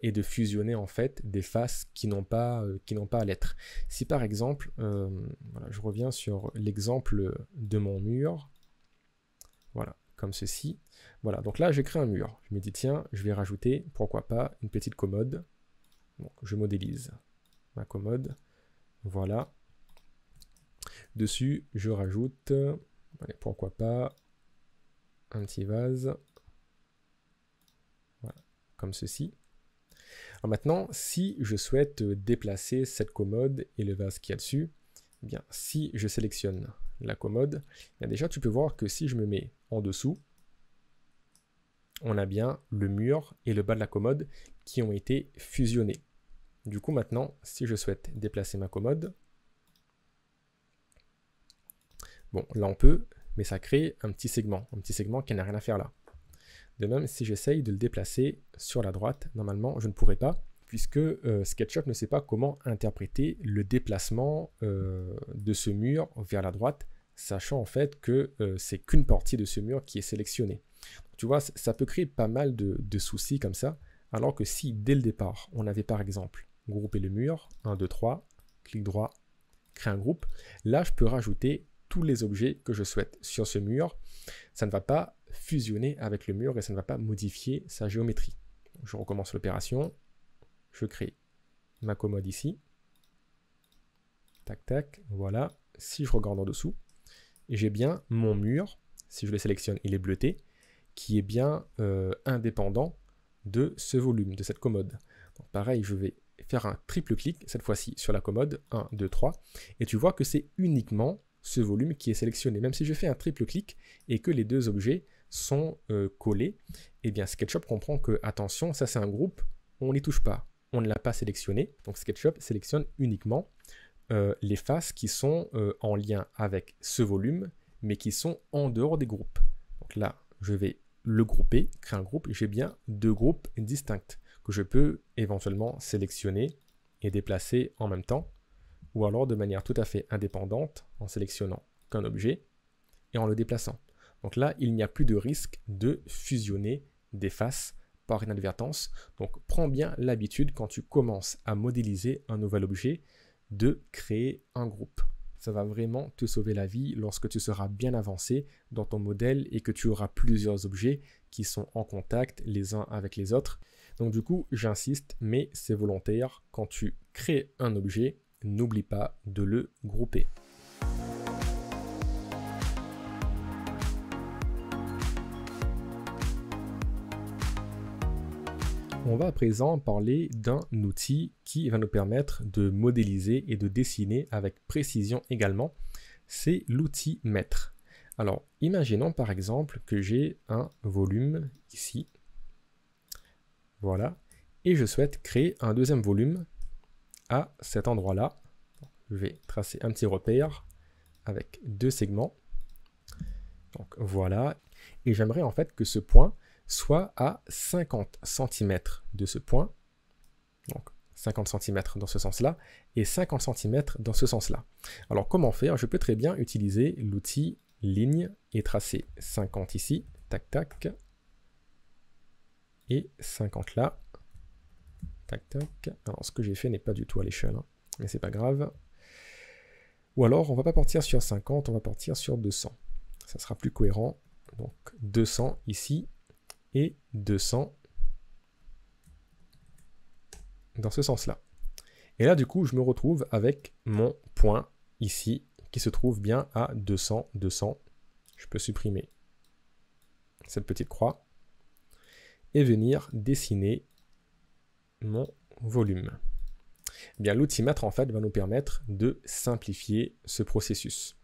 et de fusionner en fait des faces qui n'ont pas à l'être. Si par exemple, voilà, je reviens sur l'exemple de mon mur, voilà, comme ceci. Voilà, donc là j'ai créé un mur. Je me dis tiens, je vais rajouter, pourquoi pas, une petite commode. Donc je modélise ma commode, voilà. Dessus, je rajoute, allez, pourquoi pas, un petit vase, voilà, comme ceci. Alors maintenant, si je souhaite déplacer cette commode et le vase qui est dessus, eh bien, si je sélectionne la commode, eh bien déjà tu peux voir que si je me mets en dessous, on a bien le mur et le bas de la commode qui ont été fusionnés. Du coup maintenant, si je souhaite déplacer ma commode, bon là on peut, mais ça crée un petit segment qui n'a rien à faire là. De même, si j'essaye de le déplacer sur la droite, normalement, je ne pourrais pas, puisque SketchUp ne sait pas comment interpréter le déplacement de ce mur vers la droite, sachant en fait que c'est qu'une partie de ce mur qui est sélectionnée. Tu vois, ça peut créer pas mal de soucis comme ça, alors que si, dès le départ, on avait par exemple groupé le mur, 1, 2, 3, clic droit, créer un groupe, là, je peux rajouter tous les objets que je souhaite sur ce mur. Ça ne va pas fusionner avec le mur et ça ne va pas modifier sa géométrie. Je recommence l'opération, je crée ma commode ici, tac tac, voilà. Si je regarde en dessous, j'ai bien mon mur, si je le sélectionne, il est bleuté, qui est bien indépendant de ce volume, de cette commode. Donc pareil, je vais faire un triple clic, cette fois-ci sur la commode, 1, 2, 3, et tu vois que c'est uniquement ce volume qui est sélectionné. Même si je fais un triple clic et que les deux objets sont collés, eh bien SketchUp comprend que, attention, ça c'est un groupe, on n'y touche pas, on ne l'a pas sélectionné. Donc SketchUp sélectionne uniquement les faces qui sont en lien avec ce volume, mais qui sont en dehors des groupes. Donc là, je vais le grouper, créer un groupe, et j'ai bien deux groupes distincts que je peux éventuellement sélectionner et déplacer en même temps, ou alors de manière tout à fait indépendante en sélectionnant qu'un objet et en le déplaçant. Donc là, il n'y a plus de risque de fusionner des faces par inadvertance. Donc prends bien l'habitude quand tu commences à modéliser un nouvel objet de créer un groupe. Ça va vraiment te sauver la vie lorsque tu seras bien avancé dans ton modèle et que tu auras plusieurs objets qui sont en contact les uns avec les autres. Donc du coup, j'insiste, mais c'est volontaire. Quand tu crées un objet, n'oublie pas de le grouper. On va à présent parler d'un outil qui va nous permettre de modéliser et de dessiner avec précision également. C'est l'outil mètre. Alors, imaginons par exemple que j'ai un volume ici. Voilà. Et je souhaite créer un deuxième volume à cet endroit-là. Je vais tracer un petit repère avec deux segments. Donc voilà. Et j'aimerais en fait que ce point soit à 50 cm de ce point. Donc 50 cm dans ce sens-là et 50 cm dans ce sens-là. Alors comment faire? Je peux très bien utiliser l'outil ligne et tracer 50 ici, tac tac, et 50 là, tac tac. Alors ce que j'ai fait n'est pas du tout à l'échelle, hein, mais c'est pas grave. Ou alors on va pas partir sur 50, on va partir sur 200. Ça sera plus cohérent. Donc 200 ici et 200 dans ce sens-là. Et là, du coup, je me retrouve avec mon point ici qui se trouve bien à 200, 200. Je peux supprimer cette petite croix et venir dessiner mon volume. Eh bien, l'outil mètre, en fait, va nous permettre de simplifier ce processus.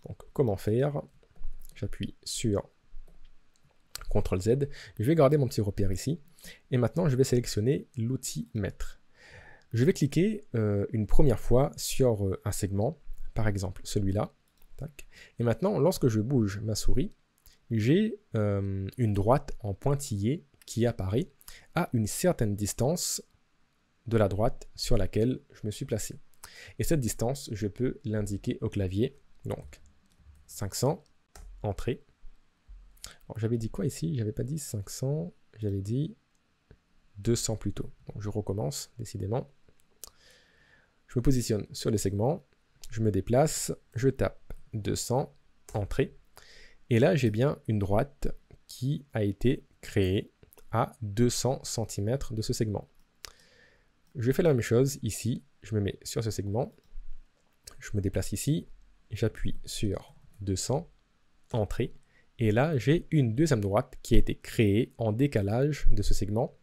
Donc, comment faire? J'appuie sur CTRL Z, je vais garder mon petit repère ici, et maintenant je vais sélectionner l'outil mètre. Je vais cliquer une première fois sur un segment, par exemple celui-là, et maintenant lorsque je bouge ma souris, j'ai une droite en pointillé qui apparaît à une certaine distance de la droite sur laquelle je me suis placé. Et cette distance, je peux l'indiquer au clavier, donc 500, entrée. J'avais dit quoi ici? J'avais pas dit 500, j'avais dit 200 plutôt. Donc je recommence, décidément. Je me positionne sur les segments, je me déplace, je tape 200, entrée. Et là, j'ai bien une droite qui a été créée à 200 cm de ce segment. Je fais la même chose ici, je me mets sur ce segment, je me déplace ici, j'appuie sur 200, entrée, et là j'ai une deuxième droite qui a été créée en décalage de ce segment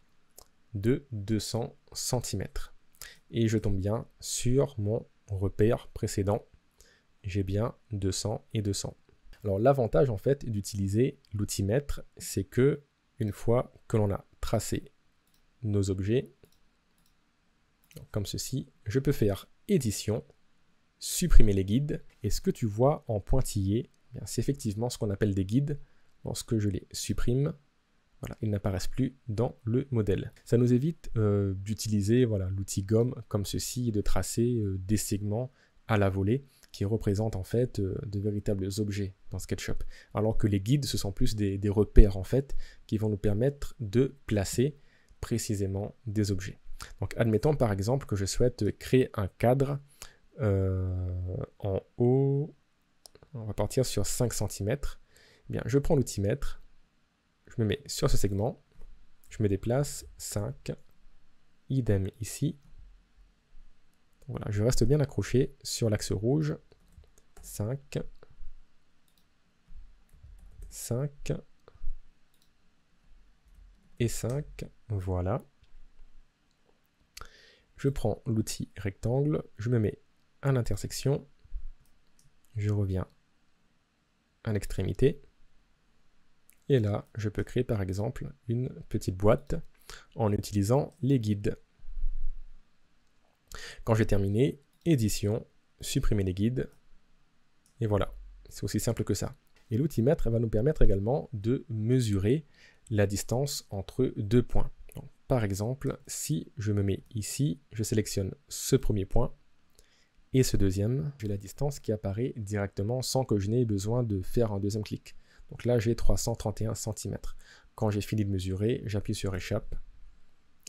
de 200 cm. Et je tombe bien sur mon repère précédent, j'ai bien 200 et 200. Alors l'avantage en fait d'utiliser l'outil mètre, c'est que une fois que l'on a tracé nos objets, comme ceci, je peux faire édition, supprimer les guides, et ce que tu vois en pointillé, c'est effectivement ce qu'on appelle des guides. Lorsque je les supprime, voilà, ils n'apparaissent plus dans le modèle. Ça nous évite d'utiliser l'outil gomme comme ceci et de tracer des segments à la volée qui représentent en fait de véritables objets dans SketchUp. Alors que les guides, ce sont plus des repères en fait qui vont nous permettre de placer précisément des objets. Donc admettons par exemple que je souhaite créer un cadre en haut, on va partir sur 5 cm. Eh bien, je prends l'outil mètre, je me mets sur ce segment, je me déplace 5, idem ici. Voilà, je reste bien accroché sur l'axe rouge, 5, 5 et 5, voilà. Je prends l'outil rectangle, je me mets à l'intersection, je reviens à l'extrémité, et là, je peux créer par exemple une petite boîte en utilisant les guides. Quand j'ai terminé, édition, supprimer les guides, et voilà, c'est aussi simple que ça. Et l'outil mètre va nous permettre également de mesurer la distance entre deux points. Donc, par exemple, si je me mets ici, je sélectionne ce premier point, et ce deuxième, j'ai la distance qui apparaît directement sans que je n'ai besoin de faire un deuxième clic. Donc là, j'ai 331 cm. Quand j'ai fini de mesurer, j'appuie sur échappe.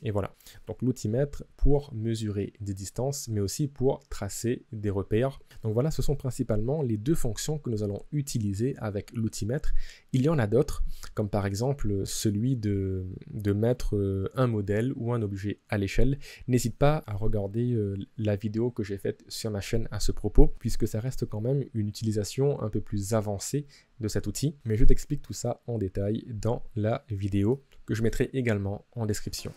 Et voilà. Donc l'outil mètre pour mesurer des distances, mais aussi pour tracer des repères. Donc voilà, ce sont principalement les deux fonctions que nous allons utiliser avec l'outil mètre. Il y en a d'autres, comme par exemple celui de mettre un modèle ou un objet à l'échelle. N'hésite pas à regarder la vidéo que j'ai faite sur ma chaîne à ce propos, puisque ça reste quand même une utilisation un peu plus avancée de cet outil. Mais je t'explique tout ça en détail dans la vidéo que je mettrai également en description.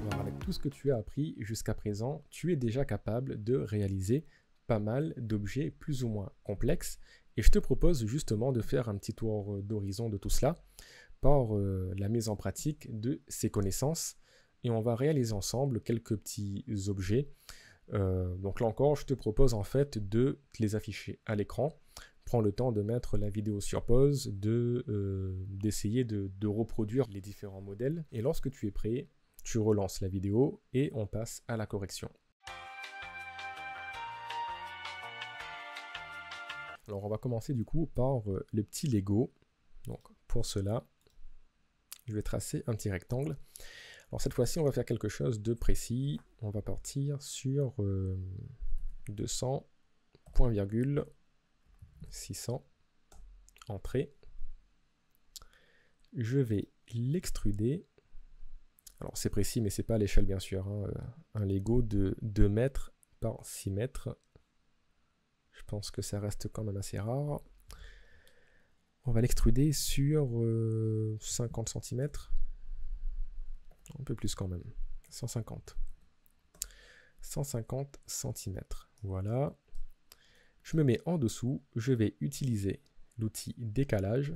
Alors avec tout ce que tu as appris jusqu'à présent, tu es déjà capable de réaliser pas mal d'objets plus ou moins complexes, et je te propose justement de faire un petit tour d'horizon de tout cela par la mise en pratique de ces connaissances, et on va réaliser ensemble quelques petits objets. Donc là encore, je te propose en fait de te les afficher à l'écran. Prends le temps de mettre la vidéo sur pause, d'essayer de reproduire les différents modèles. Et lorsque tu es prêt, tu relances la vidéo et on passe à la correction. Alors on va commencer du coup par le petit Lego. Donc pour cela, je vais tracer un petit rectangle. Alors cette fois-ci, on va faire quelque chose de précis. On va partir sur 200, point virgule, 600, entrée. Je vais l'extruder. Alors c'est précis, mais c'est pas à l'échelle bien sûr. Hein. Un Lego de 2 mètres par 6 mètres. Je pense que ça reste quand même assez rare. On va l'extruder sur 50 cm. Un peu plus quand même. 150 cm. Voilà. Je me mets en dessous, je vais utiliser l'outil décalage.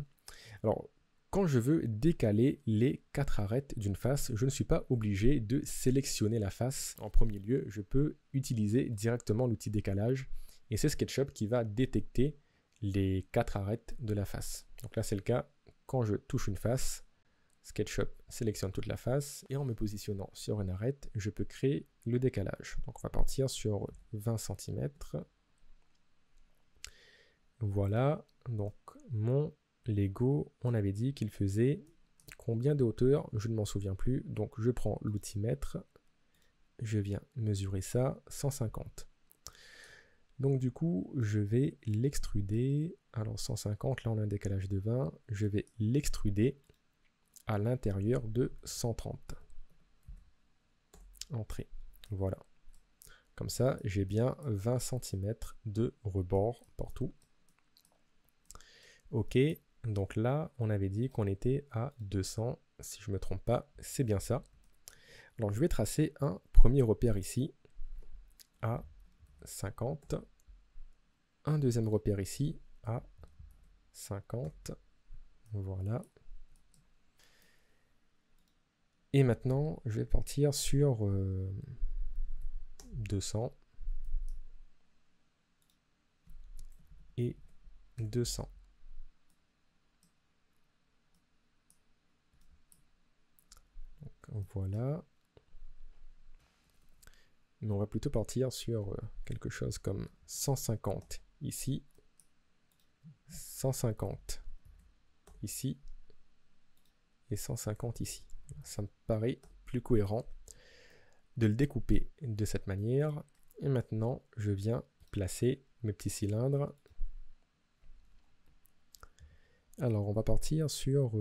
Alors, quand je veux décaler les 4 arêtes d'une face, je ne suis pas obligé de sélectionner la face. En premier lieu, je peux utiliser directement l'outil décalage. Et c'est SketchUp qui va détecter les 4 arêtes de la face. Donc là, c'est le cas. Quand je touche une face, SketchUp sélectionne toute la face. Et en me positionnant sur une arête, je peux créer le décalage. Donc on va partir sur 20 cm. Voilà. Donc mon Lego, on avait dit qu'il faisait combien de hauteur? Je ne m'en souviens plus. Donc je prends l'outil mètre. Je viens mesurer ça, 150. Donc du coup, je vais l'extruder. Alors 150, là on a un décalage de 20. Je vais l'extruder à l'intérieur de 130. Entrée. Voilà. Comme ça, j'ai bien 20 cm de rebord partout. Ok. Donc là, on avait dit qu'on était à 200. Si je ne me trompe pas, c'est bien ça. Alors je vais tracer un premier repère ici à 50. Un deuxième repère ici à 50. Voilà. Et maintenant, je vais partir sur 200 et 200. Donc, voilà. Mais on va plutôt partir sur quelque chose comme 150 ici, 150 ici et 150 ici. Ça me paraît plus cohérent de le découper de cette manière. Et maintenant, je viens placer mes petits cylindres. Alors, on va partir sur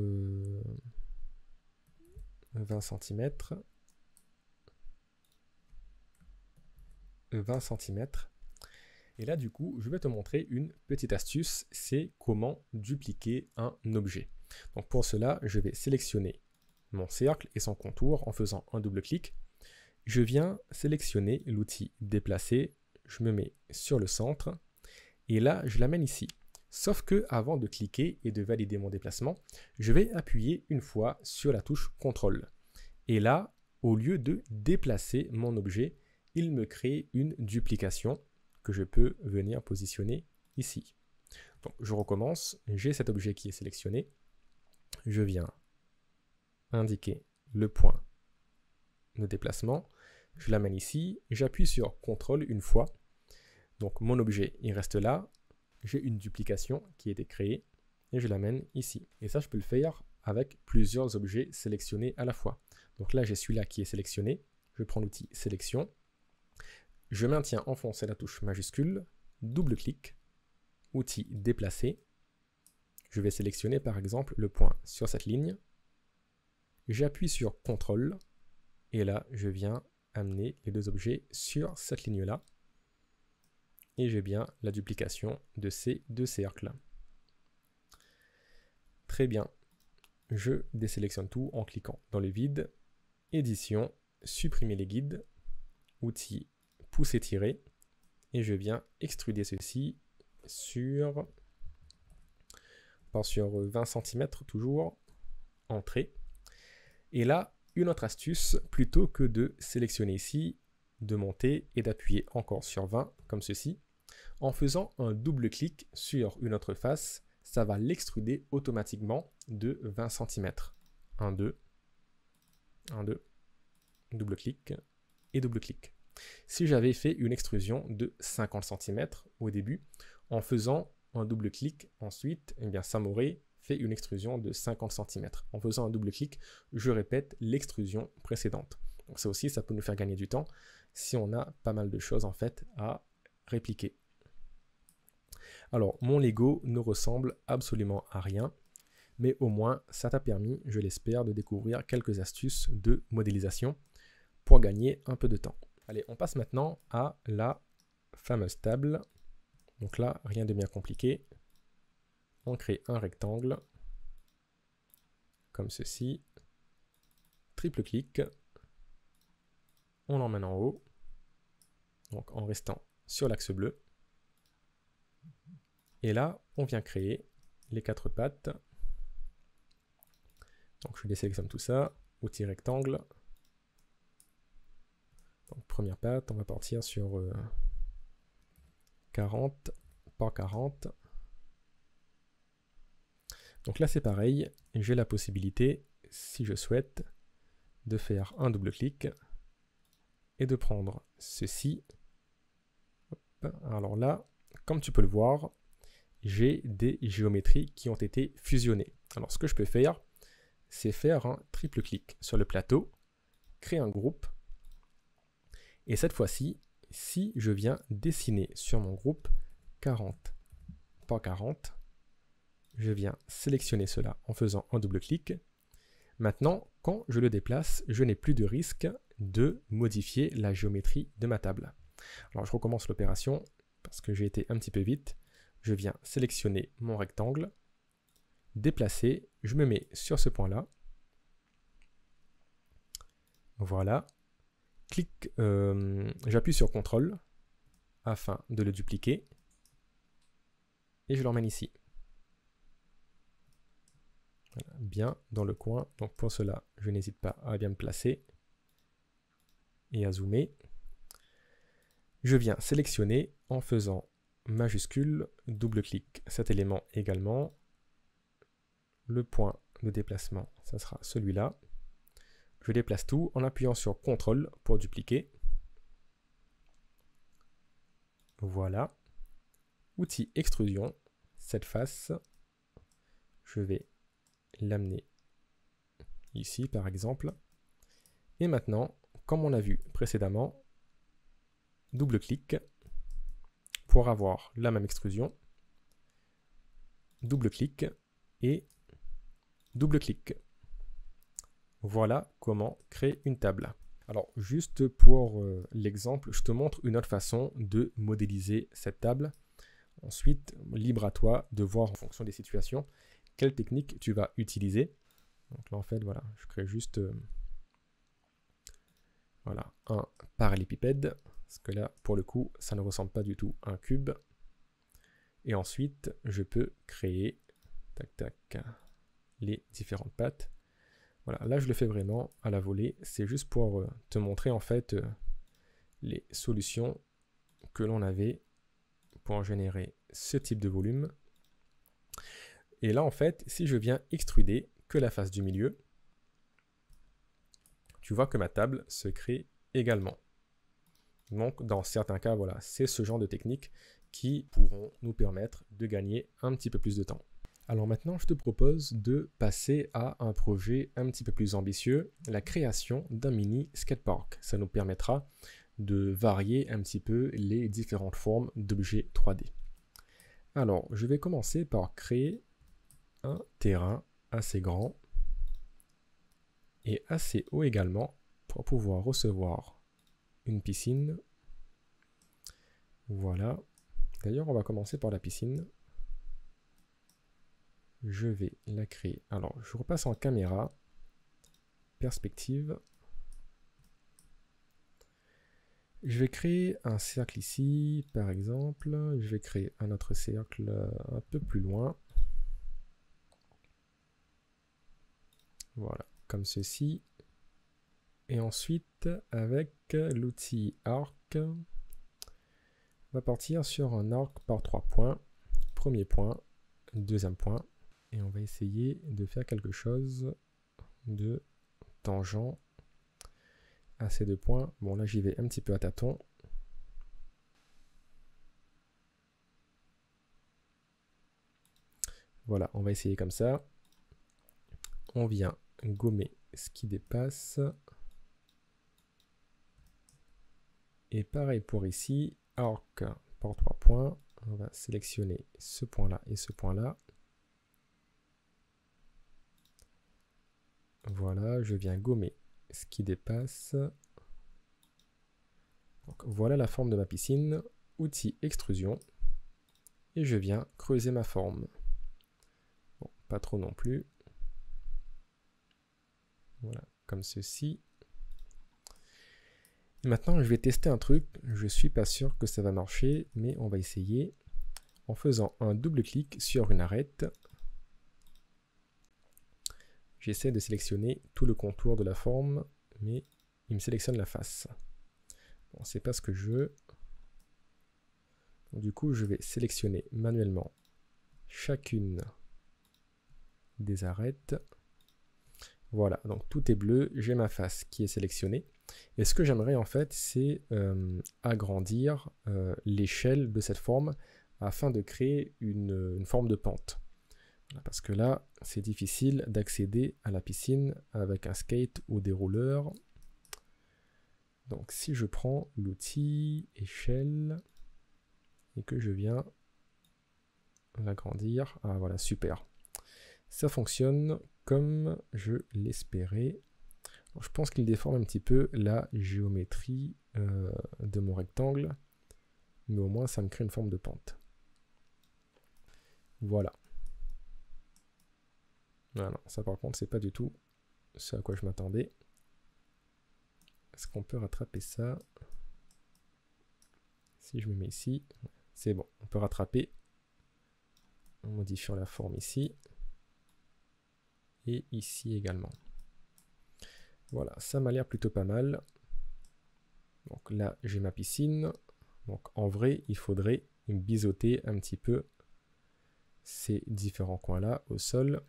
20 cm. 20 cm. Et là, du coup, je vais te montrer une petite astuce, c'est comment dupliquer un objet. Donc pour cela, je vais sélectionner mon cercle et son contour en faisant un double clic. Je viens sélectionner l'outil déplacer, je me mets sur le centre et là, je l'amène ici. Sauf que avant de cliquer et de valider mon déplacement, je vais appuyer une fois sur la touche CTRL. Et là, au lieu de déplacer mon objet, il me crée une duplication que je peux venir positionner ici. Donc je recommence, j'ai cet objet qui est sélectionné, je viens indiquer le point de déplacement, je l'amène ici, j'appuie sur CTRL une fois, donc mon objet il reste là, j'ai une duplication qui a été créée et je l'amène ici. Et ça je peux le faire avec plusieurs objets sélectionnés à la fois. Donc là j'ai celui-là qui est sélectionné, je prends l'outil sélection, je maintiens enfoncé la touche majuscule, double clic, outil déplacer, je vais sélectionner par exemple le point sur cette ligne, j'appuie sur CTRL, et là je viens amener les deux objets sur cette ligne-là, et j'ai bien la duplication de ces deux cercles. Très bien, je désélectionne tout en cliquant dans le vide, édition, supprimer les guides, outil pousser tirer, et je viens extruder ceci sur 20 cm toujours, entrée. Et là, une autre astuce, plutôt que de sélectionner ici, de monter et d'appuyer encore sur 20, comme ceci, en faisant un double clic sur une autre face, ça va l'extruder automatiquement de 20 cm. 1, 2, 1, 2, double clic et double clic. Si j'avais fait une extrusion de 50 cm au début, en faisant un double clic ensuite, eh bien ça m'aurait fait une extrusion de 50 cm. En faisant un double clic, je répète l'extrusion précédente. Donc ça aussi, ça peut nous faire gagner du temps si on a pas mal de choses en fait à répliquer. Alors, mon Lego ne ressemble absolument à rien, mais au moins ça t'a permis, je l'espère, de découvrir quelques astuces de modélisation pour gagner un peu de temps. Allez, on passe maintenant à la fameuse table. Donc là, rien de bien compliqué. On crée un rectangle, comme ceci. Triple clic. On l'emmène en haut. Donc en restant sur l'axe bleu. Et là, on vient créer les 4 pattes. Donc je désélectionne tout ça, outil rectangle. Donc première patte, on va partir sur 40 par 40. Donc là c'est pareil, j'ai la possibilité, si je souhaite, de faire un double clic et de prendre ceci. Hop. Alors là, comme tu peux le voir, j'ai des géométries qui ont été fusionnées. Alors ce que je peux faire, c'est faire un triple clic sur le plateau, créer un groupe, et cette fois-ci, si je viens dessiner sur mon groupe 40 par 40, je viens sélectionner cela en faisant un double clic. Maintenant, quand je le déplace, je n'ai plus de risque de modifier la géométrie de ma table. Alors je recommence l'opération parce que j'ai été un petit peu vite. Je viens sélectionner mon rectangle, déplacer, je me mets sur ce point-là. Voilà. J'appuie sur CTRL afin de le dupliquer et je l'emmène ici. Voilà, bien dans le coin. Donc pour cela, je n'hésite pas à bien me placer et à zoomer. Je viens sélectionner en faisant majuscule, double-clic cet élément également. Le point de déplacement, ça sera celui-là. Je déplace tout en appuyant sur CTRL pour dupliquer. Voilà. Outil extrusion, cette face, je vais l'amener ici par exemple. Et maintenant, comme on a vu précédemment, double-clic pour avoir la même extrusion, double-clic et double-clic. Voilà comment créer une table. Alors juste pour l'exemple, je te montre une autre façon de modéliser cette table. Ensuite, libre à toi de voir en fonction des situations quelle technique tu vas utiliser. Donc là en fait, voilà, je crée juste voilà, un parallélépipède, parce que là pour le coup, ça ne ressemble pas du tout à un cube. Et ensuite, je peux créer tac tac les différentes pattes. Voilà, là je le fais vraiment à la volée, c'est juste pour te montrer en fait les solutions que l'on avait pour générer ce type de volume. Et là en fait, si je viens extruder que la face du milieu, tu vois que ma table se crée également. Donc dans certains cas, voilà, c'est ce genre de techniques qui pourront nous permettre de gagner un petit peu plus de temps. Alors maintenant, je te propose de passer à un projet un petit peu plus ambitieux, la création d'un mini skatepark. Ça nous permettra de varier un petit peu les différentes formes d'objets 3D. Alors, je vais commencer par créer un terrain assez grand et assez haut également pour pouvoir recevoir une piscine. Voilà. D'ailleurs, on va commencer par la piscine. Je vais la créer. Alors, je repasse en caméra, perspective. Je vais créer un cercle ici, par exemple. Je vais créer un autre cercle un peu plus loin. Voilà, comme ceci. Et ensuite, avec l'outil arc, on va partir sur un arc par 3 points. Premier point, deuxième point. Et on va essayer de faire quelque chose de tangent à ces 2 points. Bon, là, j'y vais un petit peu à tâtons. Voilà, on va essayer comme ça. On vient gommer ce qui dépasse. Et pareil pour ici, arc par 3 points. On va sélectionner ce point-là et ce point-là. Voilà, je viens gommer ce qui dépasse. Donc, voilà la forme de ma piscine. Outil extrusion. Et je viens creuser ma forme. Bon, pas trop non plus. Voilà, comme ceci. Maintenant, je vais tester un truc. Je suis pas sûr que ça va marcher, mais on va essayer en faisant un double clic sur une arête. J'essaie de sélectionner tout le contour de la forme, mais il me sélectionne la face. Bon, c'est pas ce que je veux. Donc, du coup, je vais sélectionner manuellement chacune des arêtes. Voilà, donc tout est bleu, j'ai ma face qui est sélectionnée. Et ce que j'aimerais en fait, c'est agrandir l'échelle de cette forme afin de créer une forme de pente. Voilà, parce que là, c'est difficile d'accéder à la piscine avec un skate ou des rouleurs. Donc si je prends l'outil échelle et que je viens l'agrandir, ah voilà, super. Ça fonctionne comme je l'espérais. Je pense qu'il déforme un petit peu la géométrie de mon rectangle, mais au moins ça me crée une forme de pente. Voilà. Ah non, ça par contre c'est pas du tout ce à quoi je m'attendais. Est-ce qu'on peut rattraper ça? Si je me mets ici, c'est bon, on peut rattraper en modifiant la forme ici. Et ici également. Voilà, ça m'a l'air plutôt pas mal. Donc là, j'ai ma piscine. Donc en vrai, il faudrait biseauter un petit peu ces différents coins-là au sol.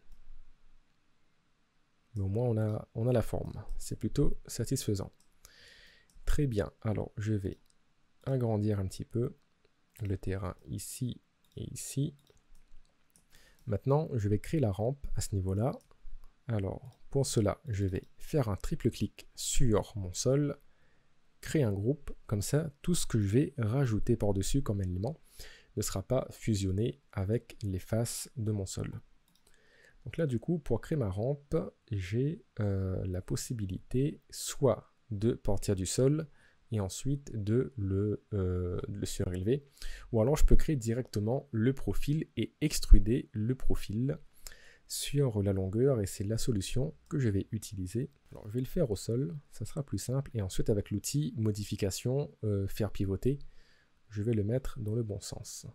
Mais au moins, on a la forme. C'est plutôt satisfaisant. Très bien. Alors, je vais agrandir un petit peu le terrain ici et ici. Maintenant, je vais créer la rampe à ce niveau-là. Alors, pour cela, je vais faire un triple clic sur mon sol, créer un groupe, comme ça, tout ce que je vais rajouter par-dessus comme élément ne sera pas fusionné avec les faces de mon sol. Donc là, du coup, pour créer ma rampe, j'ai la possibilité soit de partir du sol et ensuite de le surélever, ou alors je peux créer directement le profil et extruder le profil sur la longueur, et c'est la solution que je vais utiliser. Alors je vais le faire au sol, ça sera plus simple, et ensuite avec l'outil modification, faire pivoter, je vais le mettre dans le bon sens.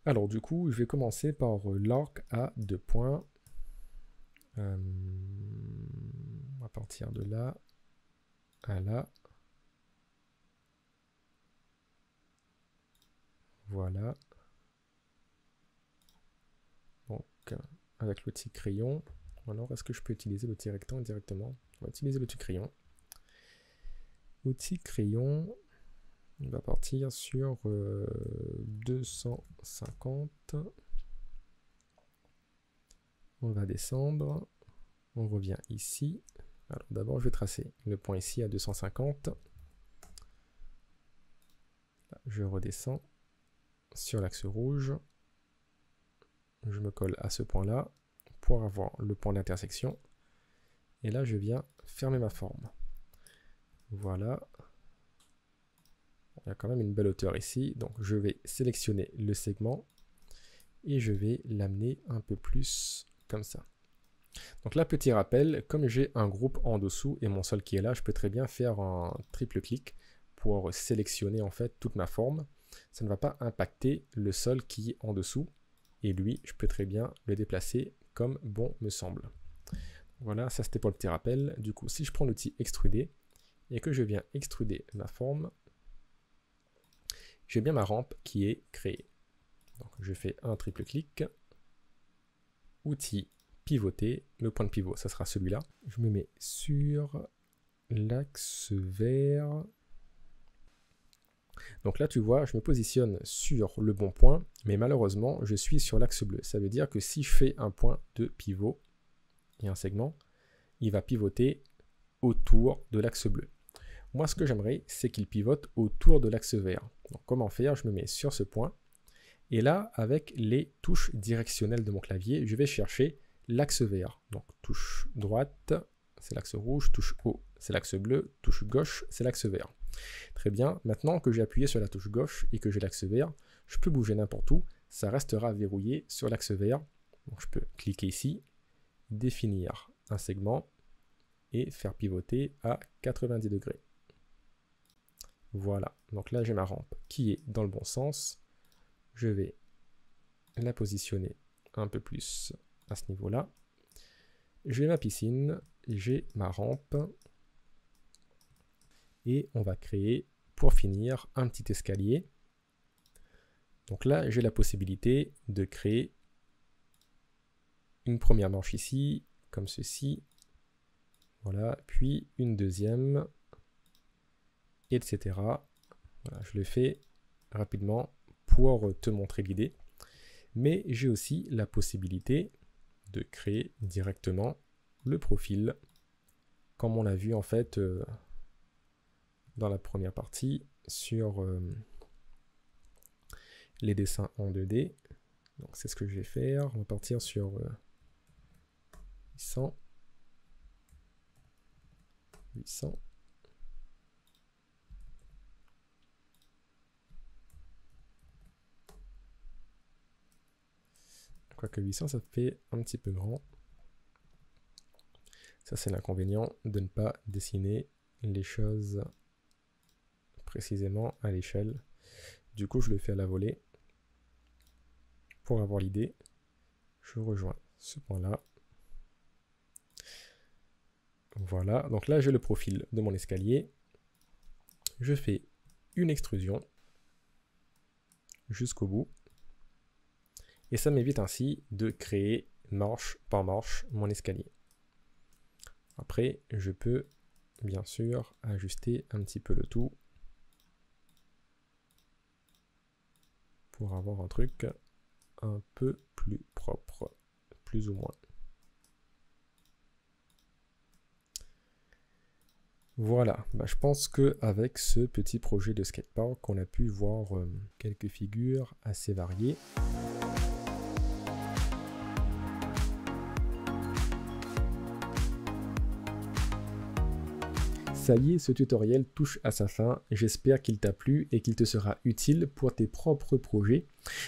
Alors du coup, je vais commencer par l'arc à 2 points. À partir de là à là. Voilà. Donc, avec l'outil crayon, alors est-ce que je peux utiliser l'outil rectangle directement? On va utiliser l'outil crayon. Outil crayon, on va partir sur 250. On va descendre. On revient ici. Alors d'abord, je vais tracer le point ici à 250. Là, je redescends sur l'axe rouge. Je me colle à ce point-là pour avoir le point d'intersection. Et là, je viens fermer ma forme. Voilà. Il y a quand même une belle hauteur ici. Donc, je vais sélectionner le segment et je vais l'amener un peu plus comme ça. Donc là, petit rappel, comme j'ai un groupe en dessous et mon sol qui est là, je peux très bien faire un triple clic pour sélectionner en fait toute ma forme. Ça ne va pas impacter le sol qui est en dessous. Et lui, je peux très bien le déplacer comme bon me semble. Voilà, ça c'était pour le petit rappel. Du coup, si je prends l'outil extruder et que je viens extruder ma forme, j'ai bien ma rampe qui est créée. Donc je fais un triple clic, outil pivoter, le point de pivot, ça sera celui-là. Je me mets sur l'axe vert. Donc là, tu vois, je me positionne sur le bon point, mais malheureusement, je suis sur l'axe bleu. Ça veut dire que si je fais un point de pivot et un segment, il va pivoter autour de l'axe bleu. Moi, ce que j'aimerais, c'est qu'il pivote autour de l'axe vert. Donc, comment faire? Je me mets sur ce point. Et là, avec les touches directionnelles de mon clavier, je vais chercher l'axe vert. Donc, touche droite, c'est l'axe rouge, touche haut, c'est l'axe bleu, touche gauche, c'est l'axe vert. Très bien, maintenant que j'ai appuyé sur la touche gauche et que j'ai l'axe vert, je peux bouger n'importe où, ça restera verrouillé sur l'axe vert. Donc je peux cliquer ici, définir un segment, et faire pivoter à 90 degrés. Voilà, donc là j'ai ma rampe qui est dans le bon sens. Je vais la positionner un peu plus à ce niveau-là. J'ai ma piscine, j'ai ma rampe. Et on va créer, pour finir, un petit escalier. Donc là, j'ai la possibilité de créer une première marche ici, comme ceci. Voilà, puis une deuxième, etc. Voilà, je le fais rapidement pour te montrer l'idée. Mais j'ai aussi la possibilité de créer directement le profil, comme on l'a vu en fait dans la première partie sur les dessins en 2D. Donc c'est ce que je vais faire. On va partir sur 800. 800. Quoique 800, ça fait un petit peu grand. Ça, c'est l'inconvénient de ne pas dessiner les choses précisément à l'échelle. Du coup, je le fais à la volée. Pour avoir l'idée, je rejoins ce point-là. Voilà, donc là, j'ai le profil de mon escalier. Je fais une extrusion jusqu'au bout. Et ça m'évite ainsi de créer marche par marche mon escalier. Après, je peux bien sûr ajuster un petit peu le tout pour avoir un truc un peu plus propre, plus ou moins. Voilà, je pense qu'avec ce petit projet de skatepark, on a pu voir quelques figures assez variées. Ça y est, ce tutoriel touche à sa fin. J'espère qu'il t'a plu et qu'il te sera utile pour tes propres projets.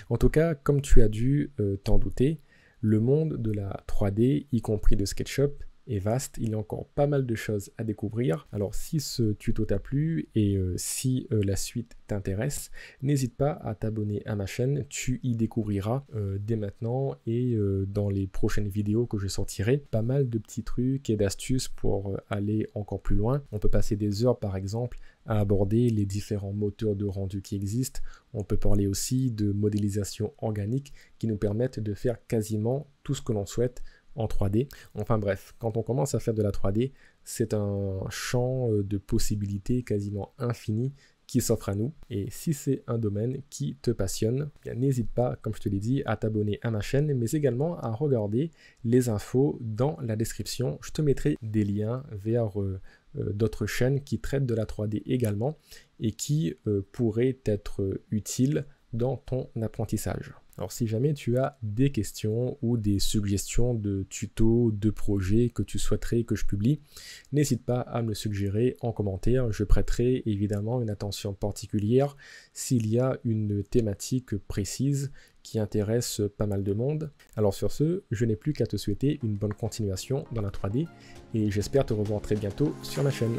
En tout cas, comme tu as dû t'en douter, le monde de la 3D, y compris de SketchUp, est vaste, il y a encore pas mal de choses à découvrir. Alors si ce tuto t'a plu et si la suite t'intéresse, n'hésite pas à t'abonner à ma chaîne, tu y découvriras dès maintenant et dans les prochaines vidéos que je sortirai, pas mal de petits trucs et d'astuces pour aller encore plus loin. On peut passer des heures par exemple à aborder les différents moteurs de rendu qui existent. On peut parler aussi de modélisation organique qui nous permettent de faire quasiment tout ce que l'on souhaite en 3D. Enfin bref, quand on commence à faire de la 3D, c'est un champ de possibilités quasiment infini qui s'offre à nous. Et si c'est un domaine qui te passionne, n'hésite pas, comme je te l'ai dit, à t'abonner à ma chaîne, mais également à regarder les infos dans la description. Je te mettrai des liens vers d'autres chaînes qui traitent de la 3D également et qui pourraient être utiles dans ton apprentissage. Alors si jamais tu as des questions ou des suggestions de tutos, de projets que tu souhaiterais que je publie, n'hésite pas à me le suggérer en commentaire. Je prêterai évidemment une attention particulière s'il y a une thématique précise qui intéresse pas mal de monde. Alors sur ce, je n'ai plus qu'à te souhaiter une bonne continuation dans la 3D et j'espère te revoir très bientôt sur ma chaîne.